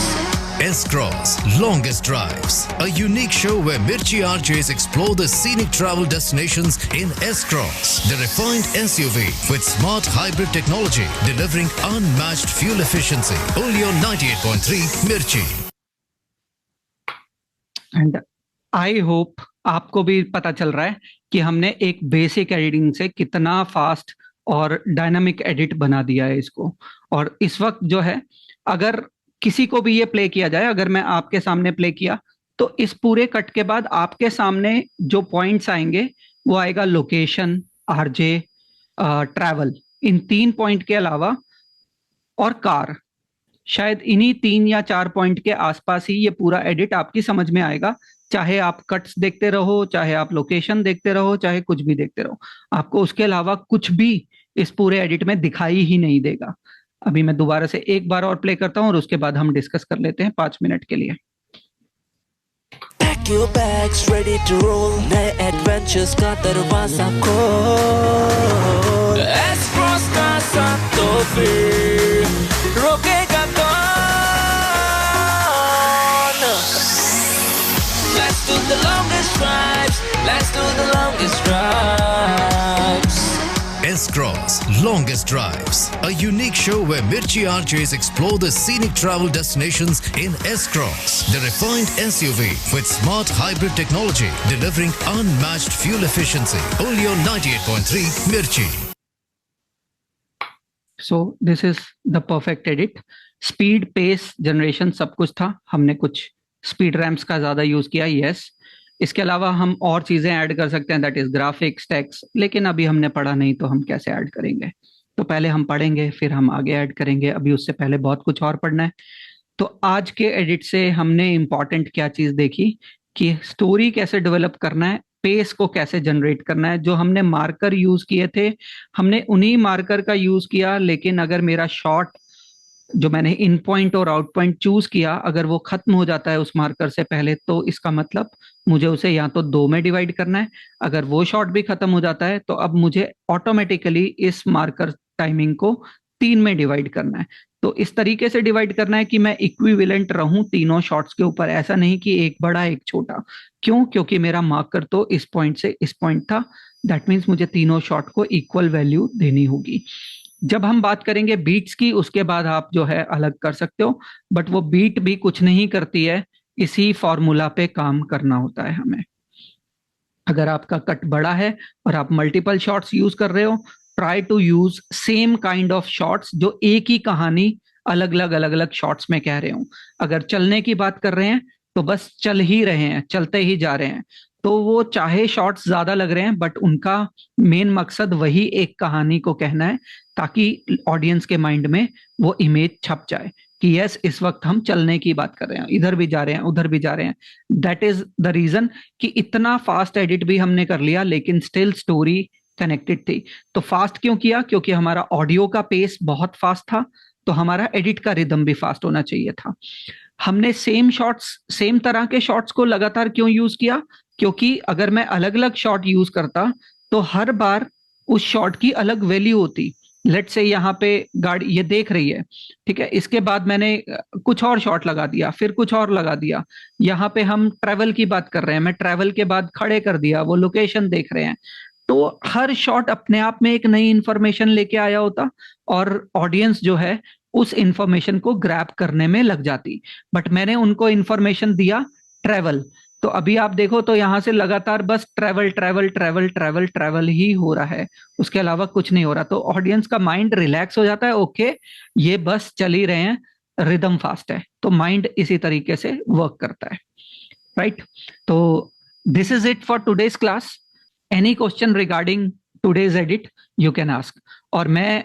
S-Cross Longest Drives, a unique show where Mirchi RJs explore the scenic travel destinations in S-Cross, the refined SUV with smart hybrid technology delivering unmatched fuel efficiency. Only on 98.3 Mirchi. And I hope आपको भी पता चल रहा है कि हमने एक basic editing से कितना फास्ट और डायनामिक एडिट बना दिया है इसको। और इस वक्त जो है, अगर किसी को भी ये प्ले किया जाए, अगर मैं आपके सामने प्ले किया, तो इस पूरे कट के बाद आपके सामने जो पॉइंट्स आएंगे वो आएगा लोकेशन, आरजे, ट्रैवल, इन 3 पॉइंट के अलावा और कार। शायद इन्हीं 3 या 4 पॉइंट के आसपास ही ये पूरा एडिट आपकी समझ में आएगा। चाहे आप कट्स देखते रहो, चाहे आप लोकेशन देखते रहो, चाहे कुछ भी देखते रहो, आपको उसके अलावा कुछ भी इस पूरे एडिट में दिखाई ही नहीं देगा। अभी मैं दोबारा से एक बार और प्ले करता हूं और उसके बाद हम डिस्कस कर लेते हैं 5 मिनट के लिए। Pack your bags ready to roll, नए एडवेंचर्स का दरवाजा खोल। S-Cross का साथ तो फिर रोकेगा कौन? Let's do the longest drives, let's do the longest drives. S-Cross Longest Drives, a unique show where Mirchi RJs explore the scenic travel destinations in S-Cross, the refined SUV with smart hybrid technology delivering unmatched fuel efficiency. Only on 98.3 Mirchi. So this is the perfect edit. Speed, pace, generation सब कुछ था। हमने कुछ speed ramps का ज्यादा use किया, yes. इसके अलावा हम और चीजें ऐड कर सकते हैं, दैट इज ग्राफिक्स, टेक्स्ट, लेकिन अभी हमने पढ़ा नहीं तो हम कैसे ऐड करेंगे। तो पहले हम पढ़ेंगे, फिर हम आगे ऐड करेंगे। अभी उससे पहले बहुत कुछ और पढ़ना है। तो आज के एडिट से हमने इंपॉर्टेंट क्या चीज देखी कि स्टोरी कैसे डेवलप करना है, पेस को कैसे जनरेट करना है। जो हमने मार्कर यूज किए थे, हमने उन्हीं मार्कर का यूज किया, लेकिन अगर मेरा शॉट जो मैंने इन पॉइंट और आउट पॉइंट चूज किया, अगर वो खत्म हो जाता है उस मार्कर से पहले, तो इसका मतलब मुझे उसे या तो 2 में डिवाइड करना है। अगर वो शॉट भी खत्म हो जाता है तो अब मुझे ऑटोमेटिकली इस मार्कर टाइमिंग को 3 में डिवाइड करना है। तो इस तरीके से डिवाइड करना है कि मैं इक्विवेलेंट रहूं तीनों शॉट्स के ऊपर, ऐसा नहीं कि एक बड़ा एक छोटा। क्यों? क्योंकि मेरा मार्कर तो इस पॉइंट से इस पॉइंट था, दैट मीन्स मुझे तीनों शॉट को इक्वल वैल्यू देनी होगी। जब हम बात करेंगे बीट्स की, उसके बाद आप जो है अलग कर सकते हो, बट वो बीट भी कुछ नहीं करती है, इसी फॉर्मूला पे काम करना होता है हमें। अगर आपका कट बड़ा है और आप मल्टीपल शॉट्स यूज कर रहे हो, try to use same kind of shots जो एक ही कहानी अलग अलग शॉट्स में कह रहे हो। अगर चलने की बात कर रहे हैं तो बस चल ही रहे हैं, चलते ही जा रहे हैं, तो वो चाहे शॉट्स ज्यादा लग रहे हैं बट उनका मेन मकसद वही एक कहानी को कहना है, ताकि ऑडियंस के माइंड में वो इमेज छप जाए कि यस इस वक्त हम चलने की बात कर रहे हैं, इधर भी जा रहे हैं उधर भी जा रहे हैं. दैट इज द रीजन कि इतना फास्ट एडिट भी हमने कर लिया लेकिन स्टिल स्टोरी कनेक्टेड थी. तो फास्ट क्यों किया? क्योंकि हमारा ऑडियो का पेस बहुत फास्ट था, तो हमारा एडिट का रिदम भी फास्ट होना चाहिए था. हमने सेम तरह के शॉट्स को लगातार क्यों यूज किया? क्योंकि अगर मैं अलग अलग शॉट यूज करता तो हर बार उस शॉट की अलग वैल्यू होती. लेट से यहाँ पे गाड़ी ये देख रही है, ठीक है, इसके बाद मैंने कुछ और शॉट लगा दिया, फिर कुछ और लगा दिया. यहाँ पे हम ट्रैवल की बात कर रहे हैं, मैं ट्रैवल के बाद खड़े कर दिया, वो लोकेशन देख रहे हैं. तो हर शॉट अपने आप में एक नई इंफॉर्मेशन लेके आया होता और ऑडियंस जो है उस इंफॉर्मेशन को ग्रैब करने में लग जाती. बट मैंने उनको इंफॉर्मेशन दिया ट्रैवल. तो अभी आप देखो तो यहाँ से लगातार बस travel travel travel travel travel ही हो रहा है, उसके अलावा कुछ नहीं हो रहा. तो ऑडियंस का माइंड रिलैक्स हो जाता है, ओके ये बस चल ही रहे हैं, रिदम फास्ट है, तो माइंड इसी तरीके से वर्क करता है. राइट. तो this is it for today's class. Any question regarding today's edit you can ask. और मैं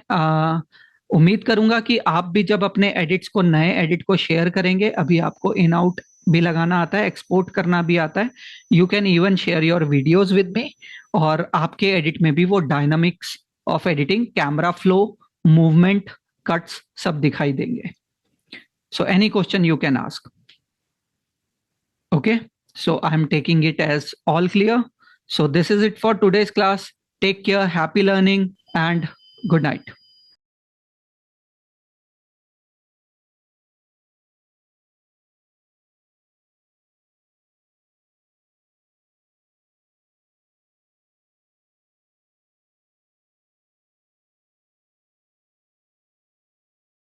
उम्मीद करूंगा कि आप भी जब अपने एडिट्स को, नए एडिट को शेयर करेंगे, अभी आपको इन आउट भी लगाना आता है, एक्सपोर्ट करना भी आता है, you can even share your videos with me. और आपके एडिट में भी वो dynamics of editing, camera flow, movement, cuts सब दिखाई देंगे. So any question you can ask. Okay, so I am taking it as all clear. So this is it for today's class. Take care, happy learning, and good night.